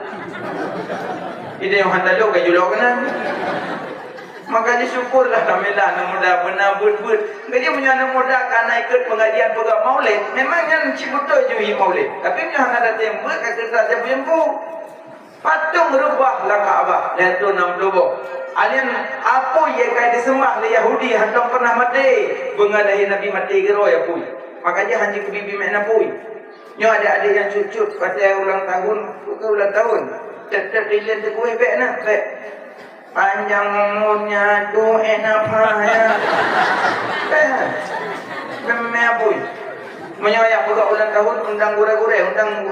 Ini yang hendak lo kayu lo kan? Makanya syukurlah kamilah anak muda benar but. Jadi punya anak muda karena ikut pengajian program Maulid, memangnya cibuto je Maulid. Tapi punya anak ada tembak kata saja punya patung rubah lah Kaabah dan tu 60 buah. Alien apa yang kaya disembah oleh Yahudi hendak pernah mati mengadahi Nabi mati gero ya puy. Makanya hanya ke bibi mak puy. Nyo ada yang cucut pada ulang tahun. Tetap dilihat tu kuih baik nak baik. Panjang umurnya tu enak payah. Memang puy. Menyoyak buka ulang tahun undang gure-gure, undang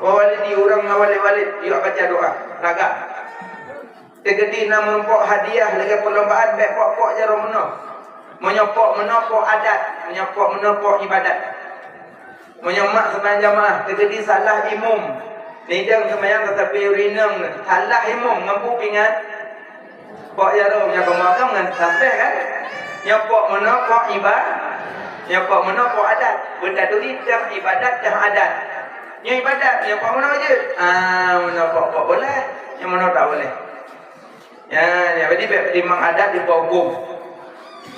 walidi orang ngawali-walid dia baca doa. Lagak. Tegedi namun pok hadiah lagi perlombaan baik pok-pok jaro meno. Menyopok menopok adat, menyopok menopok ibadat. Menyomak sembahyang jamaah tegedi salah imam. Nidang sembahyang tetapi urinang salah imam ngampu pingat. Pok jaro punya kemakam kan sampai kan. Nyopok menopok ibadat. Nyopok menopok adat. Benda tu ibadat dan adat. Yang ibadat, yang pak mana wajib? Mana pak boleh, yang mana tak boleh. Ya, jadi memang adat di hukum.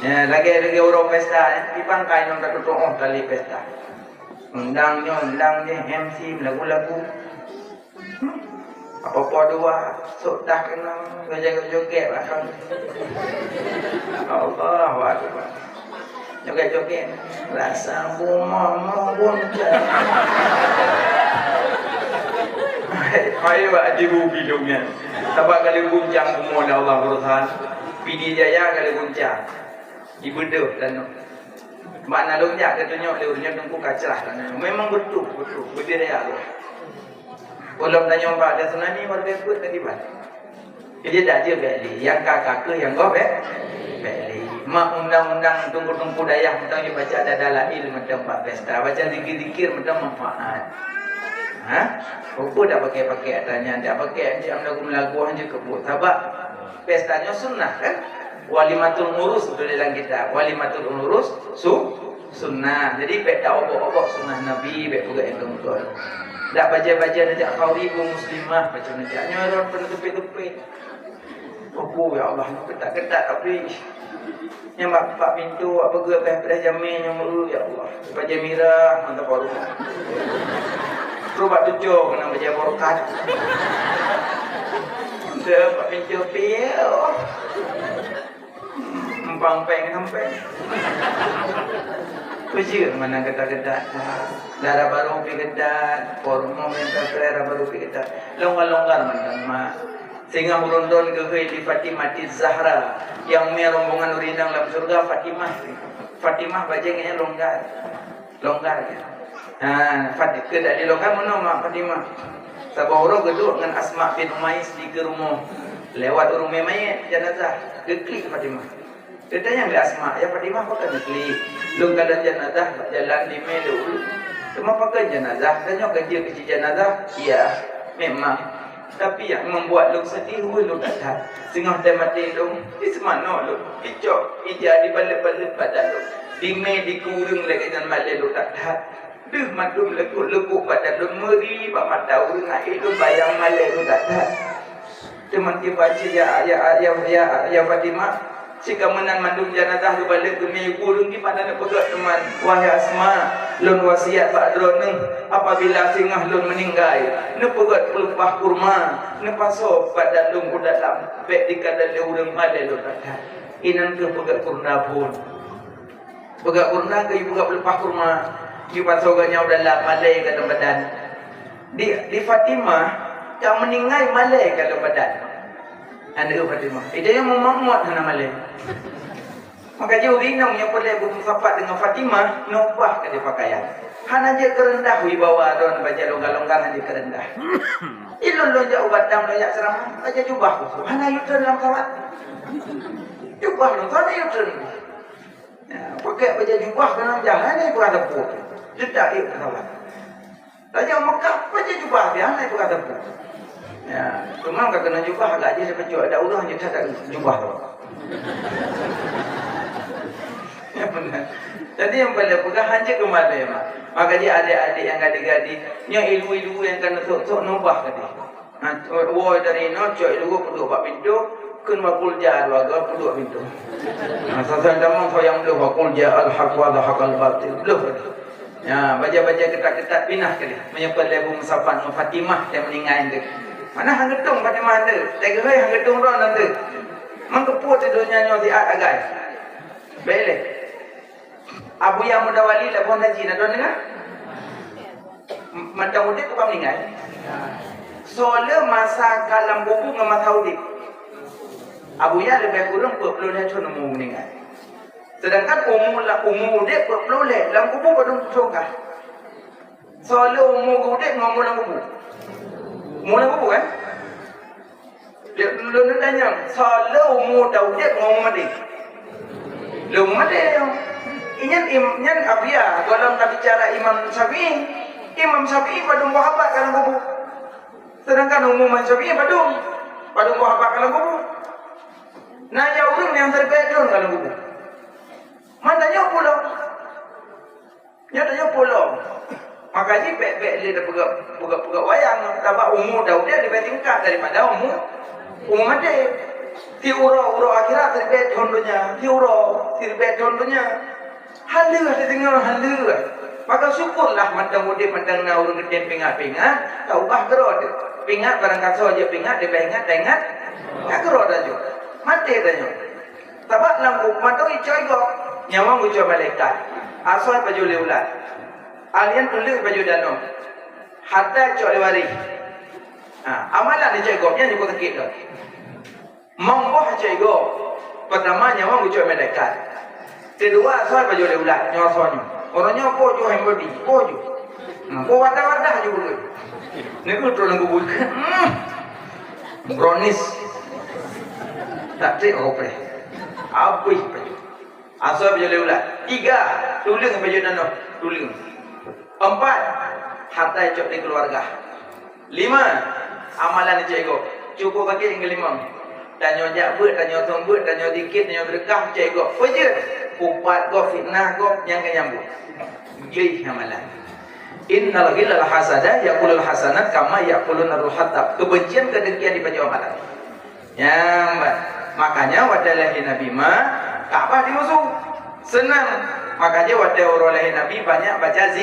Ya, lagi orang pesta, di pangkai nong tak tutup tali pesta. Undangnya, MC lagu-lagu. Apa-apa dua, sok dah kena joget-joget bahkan. Allahu Akbar. Joget-joget, rasa bunga buncah. Ayo di bumi dongnya. Sebab kali guncang bunga Allah Tuhan. Pidi jaya kali guncang. Ibu dah dan mana lonjak dia tunjuk dia tunggu kacrah kan. Memang betul. Berdiri Allah. Kalau tanya Pak ada tsunami warga ikut tadi Pak. Jadi dah je beli. Yang kakak ke yang kau beli. Mak undang-undang tunggu-tunggu dayah tentang dia baca ada dalail macam Pak pesta. Baca zikir-zikir macam manfaat. Apa dah pakai tanya, dah pakai jam lagu hanya kebut. Sebab pestanya sunnah kan? Walimatul urus itu dalam kitab. Walimatul urus sunnah. Jadi beda obok-obok sunnah Nabi, beda juga yang kemudian. Tak baca-baca najak khawribu muslimah, baca najaknya orang pernah tepit-tepit. Oh ya Allah, ketat-ketat tapi yang bapak pintu apa ke dah jamin yang mulu ya Allah. Baca mirah mantap baru. Terus tujuh kena baca borokat. Dah pak pintu piau. Empang-peng sampai. Kecil mana ketat-ketat. Darah baru pergi ketat. Pormo minta darah baru pergi ketat. Longgar-longgar mantan mak. Sehingga merundun ke di Fatimah Zahra yang rombongan urindang dalam surga Fatimah bajengnya longgar ya. Tidak dilonggar mana mak Fatimah. Sabah orang geduk dengan Asma bin Umais di ke rumah lewat rumah mayat jenazah geklik Fatimah. Dia tanya ke Asma, ya Fatimah apa kan geklik? Lu keadaan jenazah jalan di Melu. Cuma pakai jenazah, tanya kerja kecil jenazah. Iya, memang. Tapi yang membuat lu sedih, lu tak tahu. Sehingga dia mati lu, di semana lu, ijak di balik-balik badan lu. Di dikurung lagi dengan balik lu tak tahu. Duh, madum lekuk badan lu, meri, pak mata lu, nak hidup bayang balik lu tak tahu. Cuma dia baca ya Fatimah. Jika menan mandung jenazah lu balik ke kurung di pada nak pegat teman. Wahai Asma, lun wasiat Pak Droneng apabila singah lun meninggal, ne pegat pelupah kurma, ne paso pada lun dalam bek di kadal urang male lu kata. Inan ke pegat kurna pun. Pegat kurna ke ibu pegat pelupah kurma, di paso ganyau dalam male ke badan. Di Fatimah yang meninggal male ke badan. Anda Fatimah. Itu yang memuat hana malay. Maka jauh rinang yang boleh bermusafat dengan Fatimah, nubah ke dia pakaian. Hana je kerendah wibawa don baca longgar-longgar hanya kerendah. Ilun lonjak ubat dam lonjak seram, baca jubah tu. Hana yutun dalam kawat. Jubah lu, hana yutun. Pakai baca jubah dalam jalan ni bukan tepuk. Jedak itu kawat. Raja Mekah baca jubah dia, hana itu kata tepuk. Ya, cuma kalau kena jubah agak je sepecut ada urang je tak jubah tu. Ya benar. Jadi yang boleh pegang hanya ke mana ya mak. Maka dia adik-adik yang gadis-gadis, yang ilu-ilu yang kena sok nubah tadi. Woi dari nocok ilu perlu buat pintu, kena bakul jah warga perlu pintu. Asal damang yang lu bakul jah al-haq wa al batil. Lu. Ya, baca-baca ketat-ketat pinah kali. Menyebut lebu musafan Fatimah yang meninggal itu. Mana hang gedung pada mana? Tak kira hang gedung ron nanti. Mengkeput itu nyanyo di agai. Bele. Abu yang muda wali la pun haji nak dengar? Macam muda tu kau meninggal. Soalnya masa kalam bubu dengan masa udip. Abu ya lebih kurang 40 tahun umur meninggal. Sedangkan umur dia 40 leh, dalam kubur baru sokah. Soalnya umur dia ngomong dalam kubur. Mula apa kan? Lu nak tanya, soalnya umur tahu dia ngomong mati. Lu mati. Inyan abia kalau nak bicara Imam Syafi'i pada muhabbat kalau kubur. Sedangkan umum Syafi'i pada muhabbat kalau kubur. Nanya orang yang terbaik kalau kubur. Mana tanya pulau? Dia tanya pulau. Maka Makanya bek-bek dia dah pegak wayang. Tabak umur dah dia lebih tingkat daripada umur mati. Ti uro akhirat terbet contohnya. Ti uro terbet contohnya. Halu dia tengok halu. Maka syukurlah mandang mudik mandang na urang gede pingat-pingat, tak ubah gerod. Pingat barang kata aja pingat dia ingat tak ingat. Tak gerod aja. Mati dah. Tabak lampu mantau icoy go. Nyawang ucoy malaikat. Asal baju leulat. Alien tulis baju danau. Hatta cok lewari. Amalan dia cik go, yang juga tekik dah. Mongboh cik go. Pertama nyawang ucoy malaikat. Kedua asal baju leulat, nyawa sonyo. Orangnya pojo hembodi, pojo. Ko wadah-wadah juga. Nego terlalu bubuk. Bronis. Tak cek opre. Abis baju. Asal baju leulat. 3, tuling baju danau, tuling. 4, harta cok di keluarga. 5, amalan cego. Cukup bagi yang kelima. Tanya jabut, tanya tombut, tanya dikit, tanya berkah cego. Wajib. Kupat go fitnah go yang kenyambut. Gih amalan. Innal ghillal hasada yaqulul hasanat kama yaqulun narul hatab. Kebencian kedengkian di baju amalan. Yang makanya wadalahi nabi ma Ka'bah dimusuh. Senang. Makanya wadalahi nabi banyak baca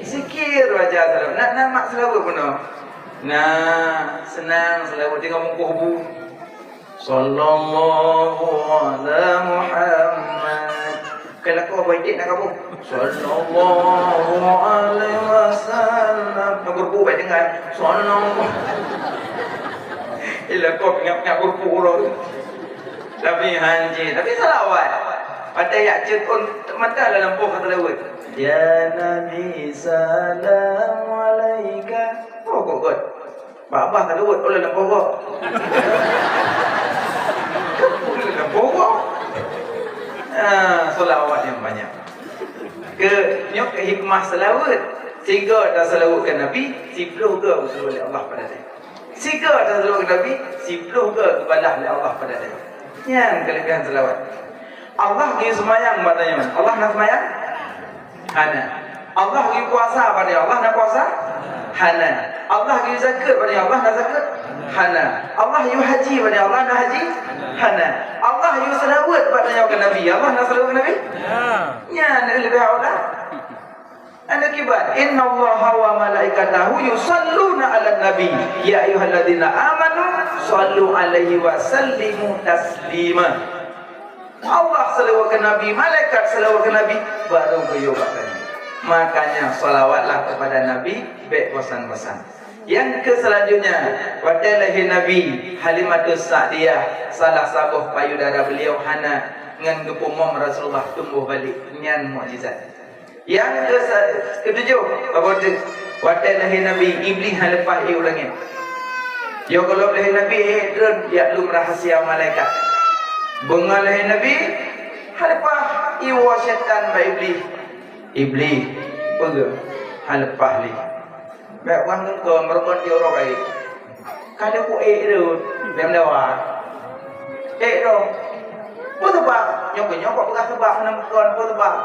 zikir baca salam. Nak mak selalu penuh. Nah, senang selalu tengok muka bu. Sallallahu ala Muhammad. Kalau kau baik nak kamu. Sallallahu alaihi wasallam. Nak berpu baik dengar. Sallallahu. Ila kau ngap berpu lo. Tapi hanji, tapi salawat. Pada yak cekon mata dalam buku kata lewat. Ya Nabi salam alaika. Oh kok. Babah tak lewat oleh dalam buku. Pokok. Selawat yang banyak. Nyok hikmah selawat. Tiga dah selawat ke Nabi, 10 ke usul oleh Allah pada dia. 3 dah selawat ke Nabi, 10 ke kebalah oleh Allah pada dia. Yang kelebihan selawat. Allah pergi semayang padanya. Allah nak semayang? Hana. Allah pergi puasa pada Allah nak puasa? Hana. Allah pergi zakat pada Allah nak zakat? Hana. Allah yu haji pada Allah nak haji? Hana. Allah yu selawat pada Nabi. Allah nak selawat ke Nabi? Ya, nak lebih awal. Anda kibat. Inna Allah wa malaikatahu yusalluna ala nabi. Ya ayyuhalladzina amanu sallu alaihi wa sallimu taslima. Allah selawat ke Nabi, malaikat selawat ke Nabi, baru beliau katanya. Makanya salawatlah kepada Nabi, baik pesan-pesan. Yang ke selanjutnya, wadalahi Nabi Halimatus Sa'diyah, salah sabuh payudara beliau Hana dengan gepumom Rasulullah tumbuh balik nyan mukjizat. Yang ketujuh, wadalahi Nabi Iblis halepah ulangin. Yo kalau boleh Nabi drone ya lu rahasia malaikat. Bengalahi Nabi halepah iwa syaitan ba Iblis pergi halepah li. Baik orang ke merebut dia orang baik. Kalau ku tu dem lewat. Tu. Apa sebab? Nyok pegang sebab menengkon apa sebab?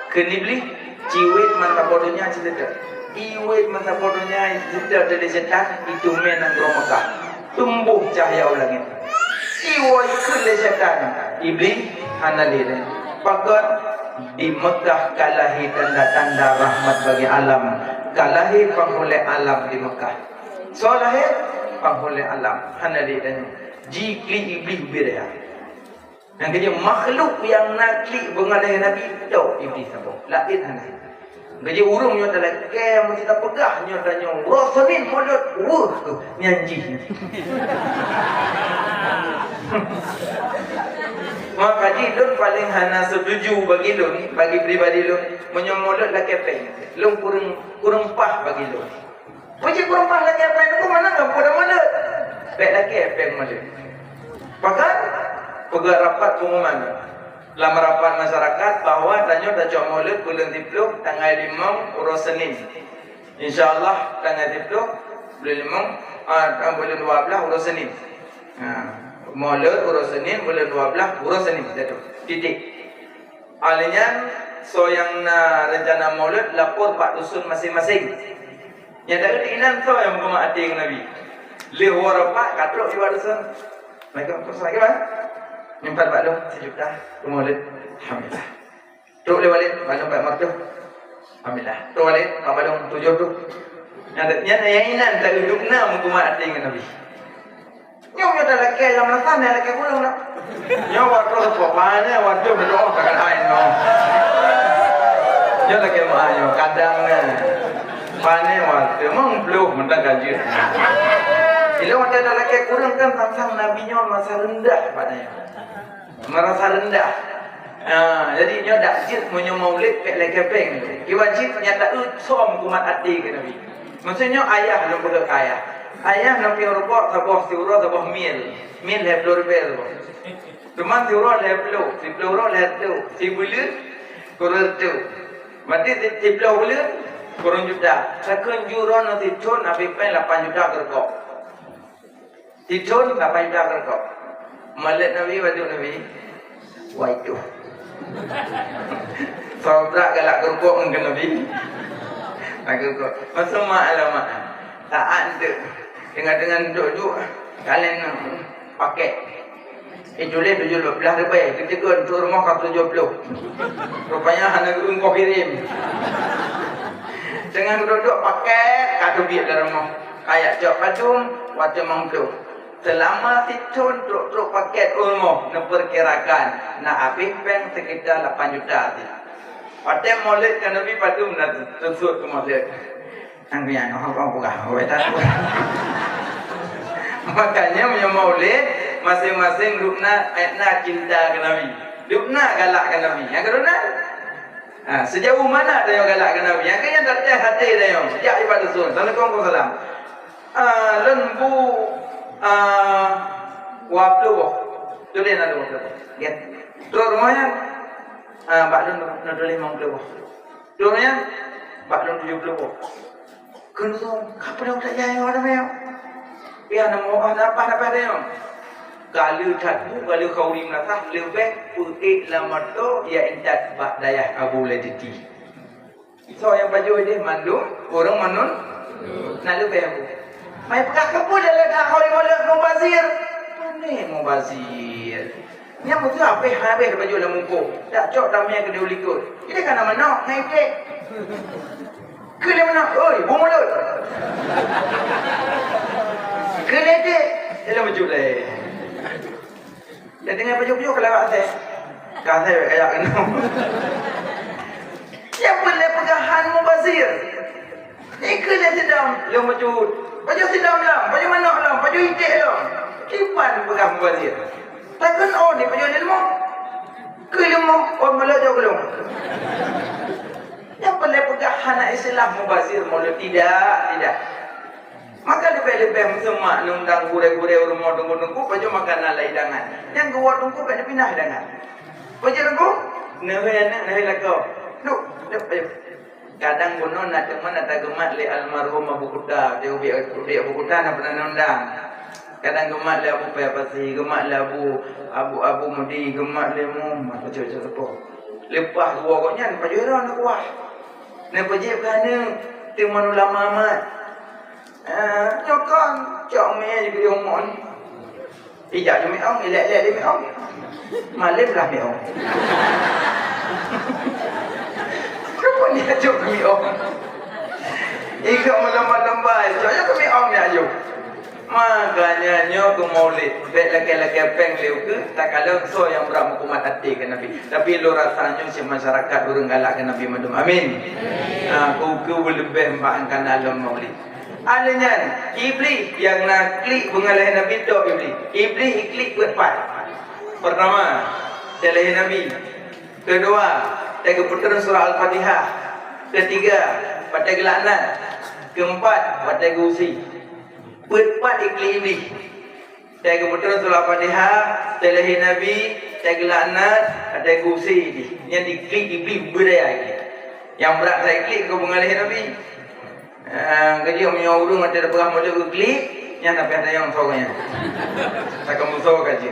Kenibli ciwit mantap bodohnya cerita. Iwit mantap bodohnya cerita dari setan itu menang Mekah. Tumbuh cahaya langit. Iwa ikut setan. Iblis hanalile. Pakat di Mekah kalahi tanda-tanda rahmat bagi alam. Kalahi penghulai alam di Mekah. Soalnya penghulai alam hanalile. Jikli iblis biraya. Yang kerja makhluk yang nakli bengalahi Nabi tahu iblis apa? Lain hanai. Kerja urung nyo dalam kem kita pegah nyo tanya Rasulin mulut nyanji. Maka jidun paling hana setuju bagi lun, bagi pribadi lun menyomulut la kepeng. Lun kurang pah bagi lun. Puji kurang pah la kepeng tu mana ngam pada mulut. Baik la kepeng mulut. Pakat pegang rapat pengumuman dalam rapat masyarakat bahawa tanya dah cok maulid bulan dipluk tanggal 5 urus Senin. InsyaAllah tanggal dipluk bulan 5 bulan 12 urus Senin. Maulid urus Senin bulan 12 urus Senin. Jatuh. Titik. Alinya so yang rencana maulid lapor pak dusun masing-masing. Yang dari diinan so yang berkoma ating Nabi. Lewar pak katrok di dusun. Mereka terus lagi bang. Nyempat pak lu sejuta maulid. Alhamdulillah. Truk lewalin balung pak martu. Alhamdulillah. Truk walin pak balung 7 tu. Yang yang inan tak dudukna berkoma ating Nabi. Nyawa dah laki dalam lasan dah laki pulang nak. Nyawa terus popane wajib berdoa takkan ain no. Nyawa laki maayo kadangnya. Pane wajib mengblok mendak gaji. Bila ada dah laki kurang kan sang Nabi nyawa masa rendah padanya. Merasa rendah. Jadi nyawa dak jid munyo maulid pek laki peng. Ki wajib nyata som kumat hati ke Nabi. Maksudnya ayah belum berke ayah. Ayah nampi rokok sabah siuro sabah mil heplo rebel. Teman siuro heplo, siplo heplo, sibulut kurang tu. Mati siplo bulut kurang juta. Sakun juron nanti ton api pen 8 juta kerkok. Titon 8 juta kerkok. Malet Nabi wadu Nabi. Wah itu. Sobrak galak kerkok dengan Nabi. Kerkok. Masuk alamat. Tak ada. Dengan duduk kalian pakai jualan 17 ribu ketika untuk rumah kau 70 rupanya hanya kau kirim dengan duduk pakai kado biar dalam rumah kayak jok padung wajah mangkuk selama itu untuk paket rumah memperkirakan nak habis peng sekitar 8 juta pada maulid kan Nabi padung nak tersut ke maulid anggian orang bukan makanya punya maulid masing-masing rukna etna cinta ke Nabi rukna galak ke Nabi yang kedua sejauh mana dia galak ke Nabi yang kaya tak hati dia sejak ibadah sun Assalamualaikum warahmatullahi wabarakatuh lembu waktu tu dia nak waktu lihat tu rumahnya baklun nak limang puluh tu rumahnya baklun 70 Kenapa? Kapan orang tak jaya orang ni? Biar nama orang apa dia? Kalau tak kalau kau ni merasa lebih putih lama tu ya intat bak daya Abu Laditi. So yang baju dia mandu orang manun nak lebih aku. Mai pegang kepul dalam dah kau ni boleh mubazir. Mana mubazir? Ni apa tu apa habis baju dalam muka. Tak cok damai ke dia ulikut. Ini kan nama nak naik dek. Kele mana? Oi, mulut. Kele dek. Dia baju le. Dia tengah baju-baju kalau ada. Kata kayak kena. Ya boleh pegahan mubazir. Kele sedang le baju. Baju sedang lah, baju mana lah, baju hitam lah. Kipan pegang mubazir. Takkan ni baju ni lemah. Kele lemah, malah jauh belum. Yang boleh pegang anak Islam mubazir malah tidak. Maka lebih-lebih semua nundang gure-gure rumah tunggu-tunggu baju makanan lain dangan. Yang gua tunggu pada pindah dangan. Baju tunggu, nahi lakau. Duk. Kadang bunuh nak teman atau gemat le almarhum Abu Kuta, dia Abu Kuta nak pernah nundang. Kadang gemat le Abu Payapasi, gemat le Abu Mudi, gemat le Muhammad macam apa. Lepas gua koknya baju heran nak kuah. Nak pejip kana teman ulama amat. Nyokong cok me di rumah ni. Ijak je meong, elak-elak dia meong. Malam lah meong. Kenapa ni ajak meong? Ika malam-malam baik, cok ke meong ni ajak. Makanya nyo ke maulid baik laki-laki peng leu ke tak kalau so yang berat hukumat hati ke Nabi tapi lo rasanya si masyarakat urang galak ke Nabi madum amin ku lebih mbakkan dalam maulid alanya iblis yang nak klik mengalahin Nabi tu iblis klik buat part pertama dalahin Nabi kedua tiga putaran surah Al-Fatihah ketiga pada gelaknat keempat pada gusi berpat iklim ni. Saya kebetulan surah Fatihah, telahi Nabi, saya gelaknat, ada gusi ni. Yang diklik iblis berdaya ini. Yang berat saya klik kau mengalahi Nabi. Kerja punya urung ada perang macam klik, yang Nabi ada yang sorangnya. Tak kamu sorang kaji.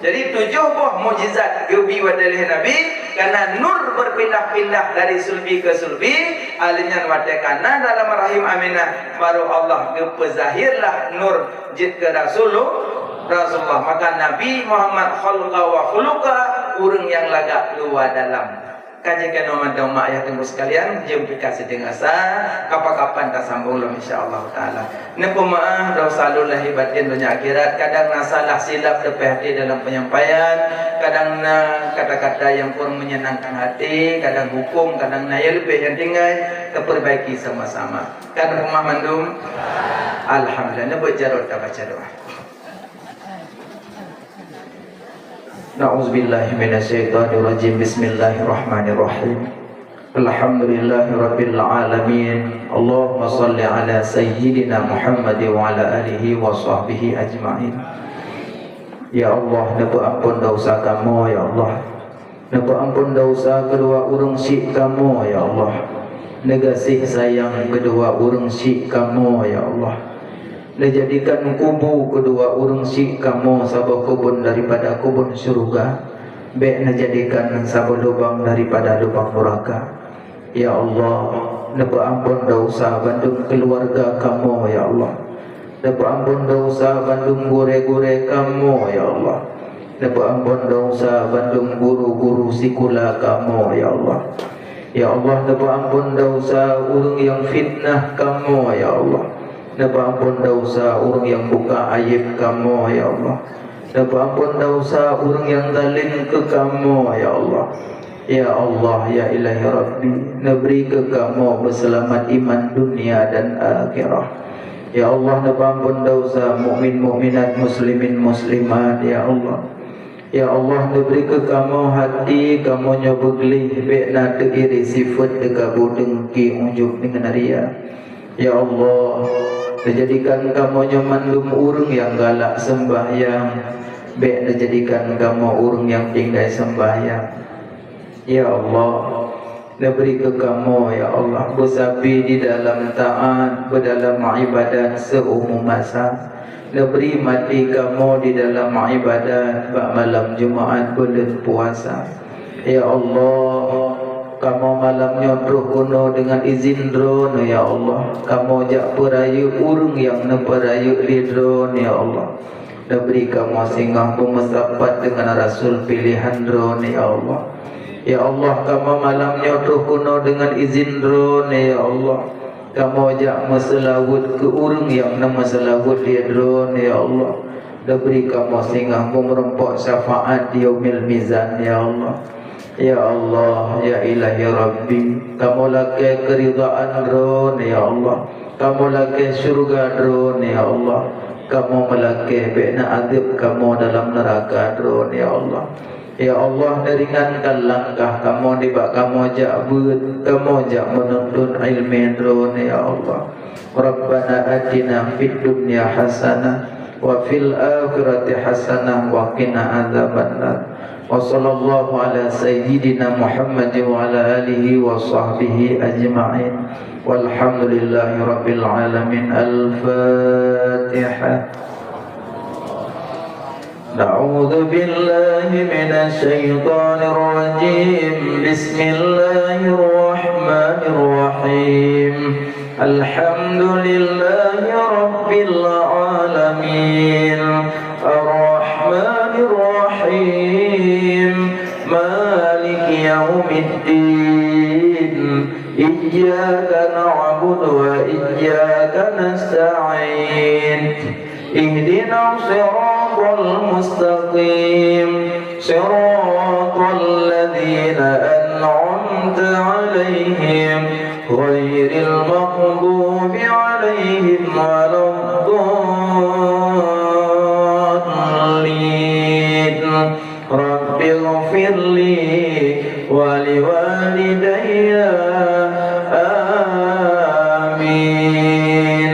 Jadi 7 buah mukjizat gebi wadalih Nabi, karena nur berpindah-pindah dari sulbi ke sulbi, alinyan wadakana dalam rahim Aminah, baru Allah gepezahirlah nur jid ke Rasulullah. Maka Nabi Muhammad khalqa wa khuluqa, urang yang lagak luar dalam. Kajikan umat ayah tunggu sekalian, jumpa kasih dengan kapan-kapan tak sambung lah insyaAllah ta'ala. Nepo maaf, dosa lulah batin dunia akhirat. Kadang salah silap tepi hati dalam penyampaian, kadang kata-kata yang kurang menyenangkan hati, kadang hukum, kadang naya lebih yang tinggal, terperbaiki sama-sama. Kadang rumah mandum, alhamdulillah, nepo jarut tak baca doa. Na'udzubillahi minasyaitonirrajim. Bismillahirrahmanirrahim. Alhamdulillahirabbil alamin. Allahumma shalli ala sayyidina Muhammad wa ala alihi wa sahbihi ajma'in. Ya Allah, nepo ampun dosa kamu ya Allah. Nepo ampun dosa kedua urang syik kamu ya Allah. Negasih sayang kedua urang syik kamu ya Allah. Dijadikan kubu kedua urang syik kamu sabah kubun daripada kubun syurga, be dijadikan sabah lubang daripada lubang neraka. Ya Allah, nepo ampun dosa bandung keluarga kamu ya Allah. Nepo ampun dosa bandung gure-gure kamu ya Allah. Nepo ampun dosa bandung guru-guru sikula kamu ya Allah. Ya Allah, nepo ampun dosa urang yang fitnah kamu ya Allah. Nepo ampun dosa urang yang buka aib kamu ya Allah. Nepo ampun dosa urang yang zalim ke kamu ya Allah. Ya Allah, ya Ilahi Rabbi, neberi ke kamu berselamat iman dunia dan akhirah. Ya Allah, nepo ampun dosa mukmin mukminat muslimin muslimat ya Allah. Ya Allah, neberi ke kamu hati kamu nyobeglih bekna teu iri sifat dekabu dengki unjuk dengan ria. Ya Allah, dijadikan kamu nyomandum urang yang galak sembahyang, be dijadikan kamu urang yang tinggal sembahyang. Ya Allah, diberi ke kamu ya Allah bersabi di dalam taat, berdalam ibadat seumur masa. Diberi mati kamu di dalam ibadat bak malam Jumaat bulan puasa. Ya Allah, kamu malam nyodroh kuno dengan izin drone ya Allah. Kamu jak perayu urung yang neperayu di drone ya Allah. Dan beri kamu singgah pemesapat dengan Rasul pilihan drone ya Allah. Ya Allah, kamu malam nyodroh kuno dengan izin drone ya Allah. Kamu jak meselawut ke urung yang nama selawut di drone ya Allah. Dan beri kamu singgah merempok syafaat di yaumil mizan ya Allah. Ya Allah, ya Ilahi Rabbi, kamu lagi keridhaan drone ya Allah. Kamu lagi syurga drone ya Allah. Kamu melaki bina adib kamu dalam neraka drone ya Allah. Ya Allah, ringankan langkah kamu di bak kamu jak but, kamu jak menuntun ilmu drone ya Allah. Rabbana atina fid dunya hasanah wa fil akhirati hasanah wa qina adzabannar. Wa sallallahu ala sayyidina Muhammad wa ala alihi wa sahbihi ajma'in. Walhamdulillahi rabbil alamin. Al-Fatihah. Na'udzu billahi minasy syaithanir rajim. Bismillahirrahmanirrahim. Alhamdulillahi rabbil alamin. Ar-Rahmanir Rahim. Maliki yaumiddin. Iyyaka na'budu wa iyyaka nasta'in. Ihdinas siratal mustaqim. Siratal ladzina an'amta 'alaihim ghairil maghdubi 'alaihim waladdallin. Rabbighfirli wa liwalidayya. Amin.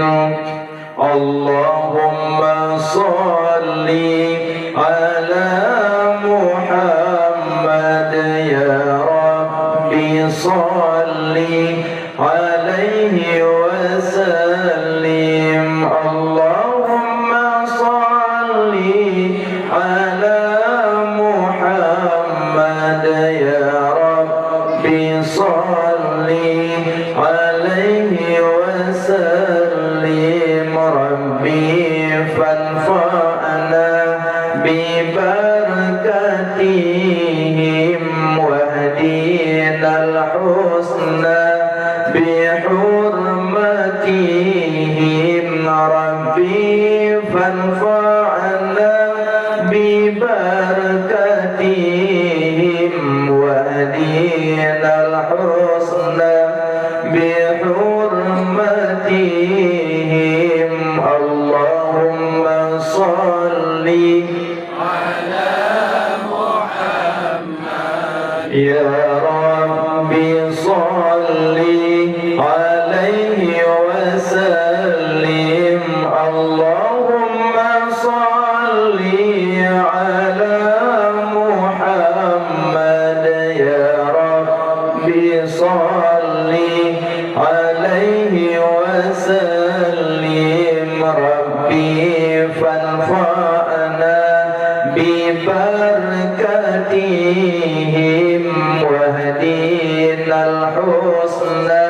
Allahumma shalli ala Muhammad ya Rabbi, shalli alaihi wa sallim. Allahumma shalli ala صلي عليه وسلم ربي فانفعنا ببركتهم واهدنا الحسنى بحرمتهم ربي فانفعنا ببركتهم واهدنا الحسنى بحرمتهم اللهم صل على محمد يا ربي صل عليه وسلم اللهم صل على محمد يا ربي صل عليه وسلم ربي فانفعنا ببركتهم واهدنا الحسنى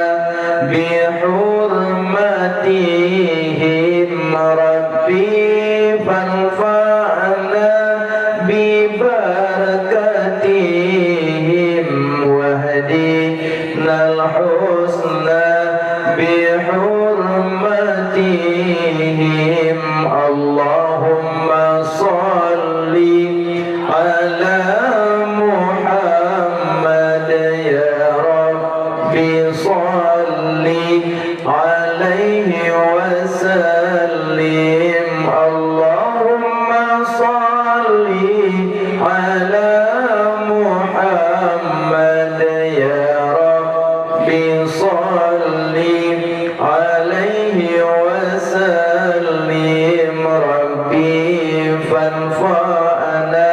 بحرمتهم ربي فانفعنا ببركتهم واهدنا الحسنى بحرمتهم اللهم صل على محمد يا ربي صل عليه وسلم اللهم صل على محمد يا ربي صل عليه وسلم ربي فانفعنا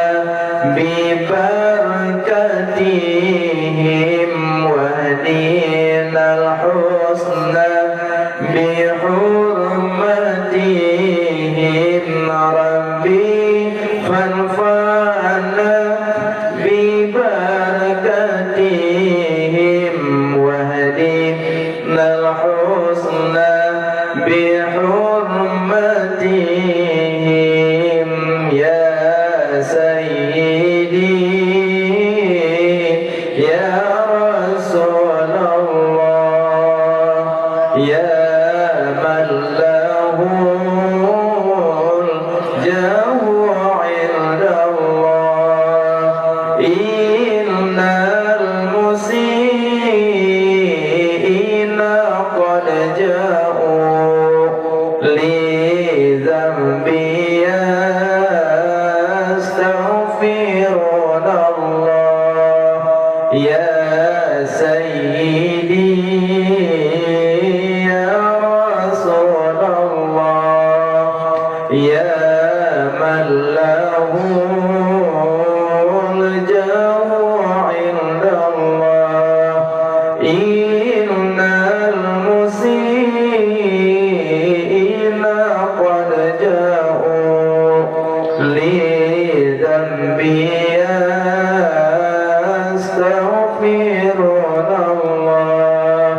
ببركتهم واهدنا الحسنى بحرمتهم ربي فانفعنا ببركتهم واهدنا الحسنى بحرمتهم يا سيدي يا رسول الله يا من له الجاه عند الله إن المسيئين قد جاءوا لذنبي يستغفرون الله يا سيدي يا رسول الله يا من له الجاه عند الله إن المسيئين قد جاءوا لذنبي يستغفرون الله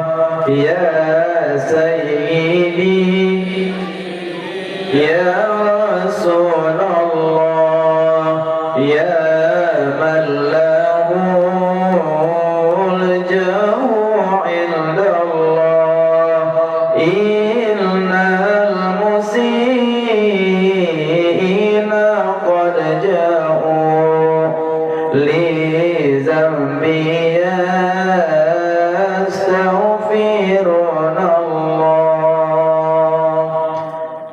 يا سيدي يا رسول الله يا من له الجاه عند الله إن المسيئين قد جاءوا لذنبي يستغفرون الله.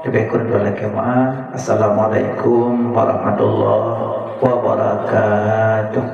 Demikian doa jemaah. Assalamualaikum warahmatullahi wabarakatuh.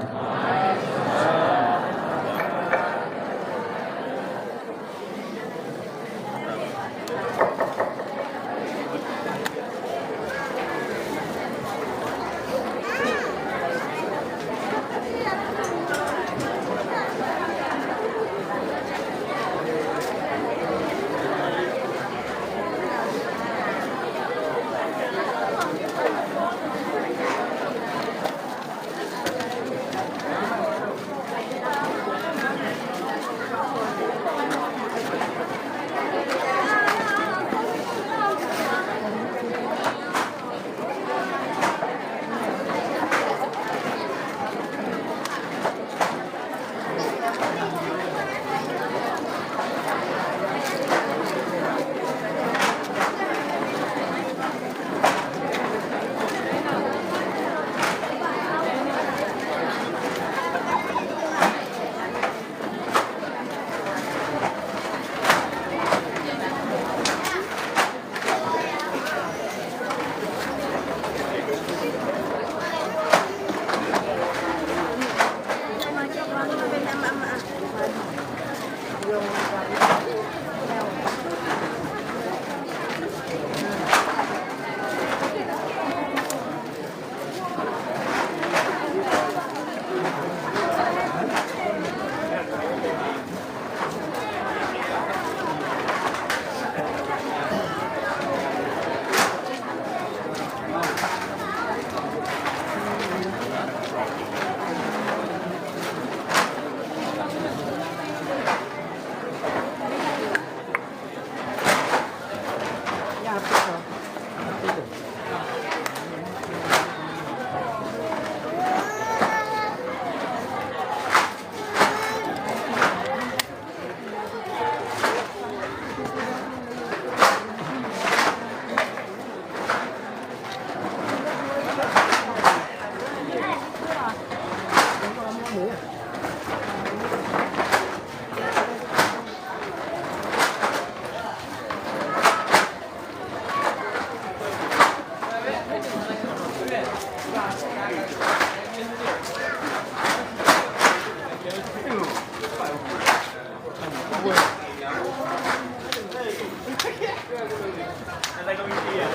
อะไรก็มีเดีย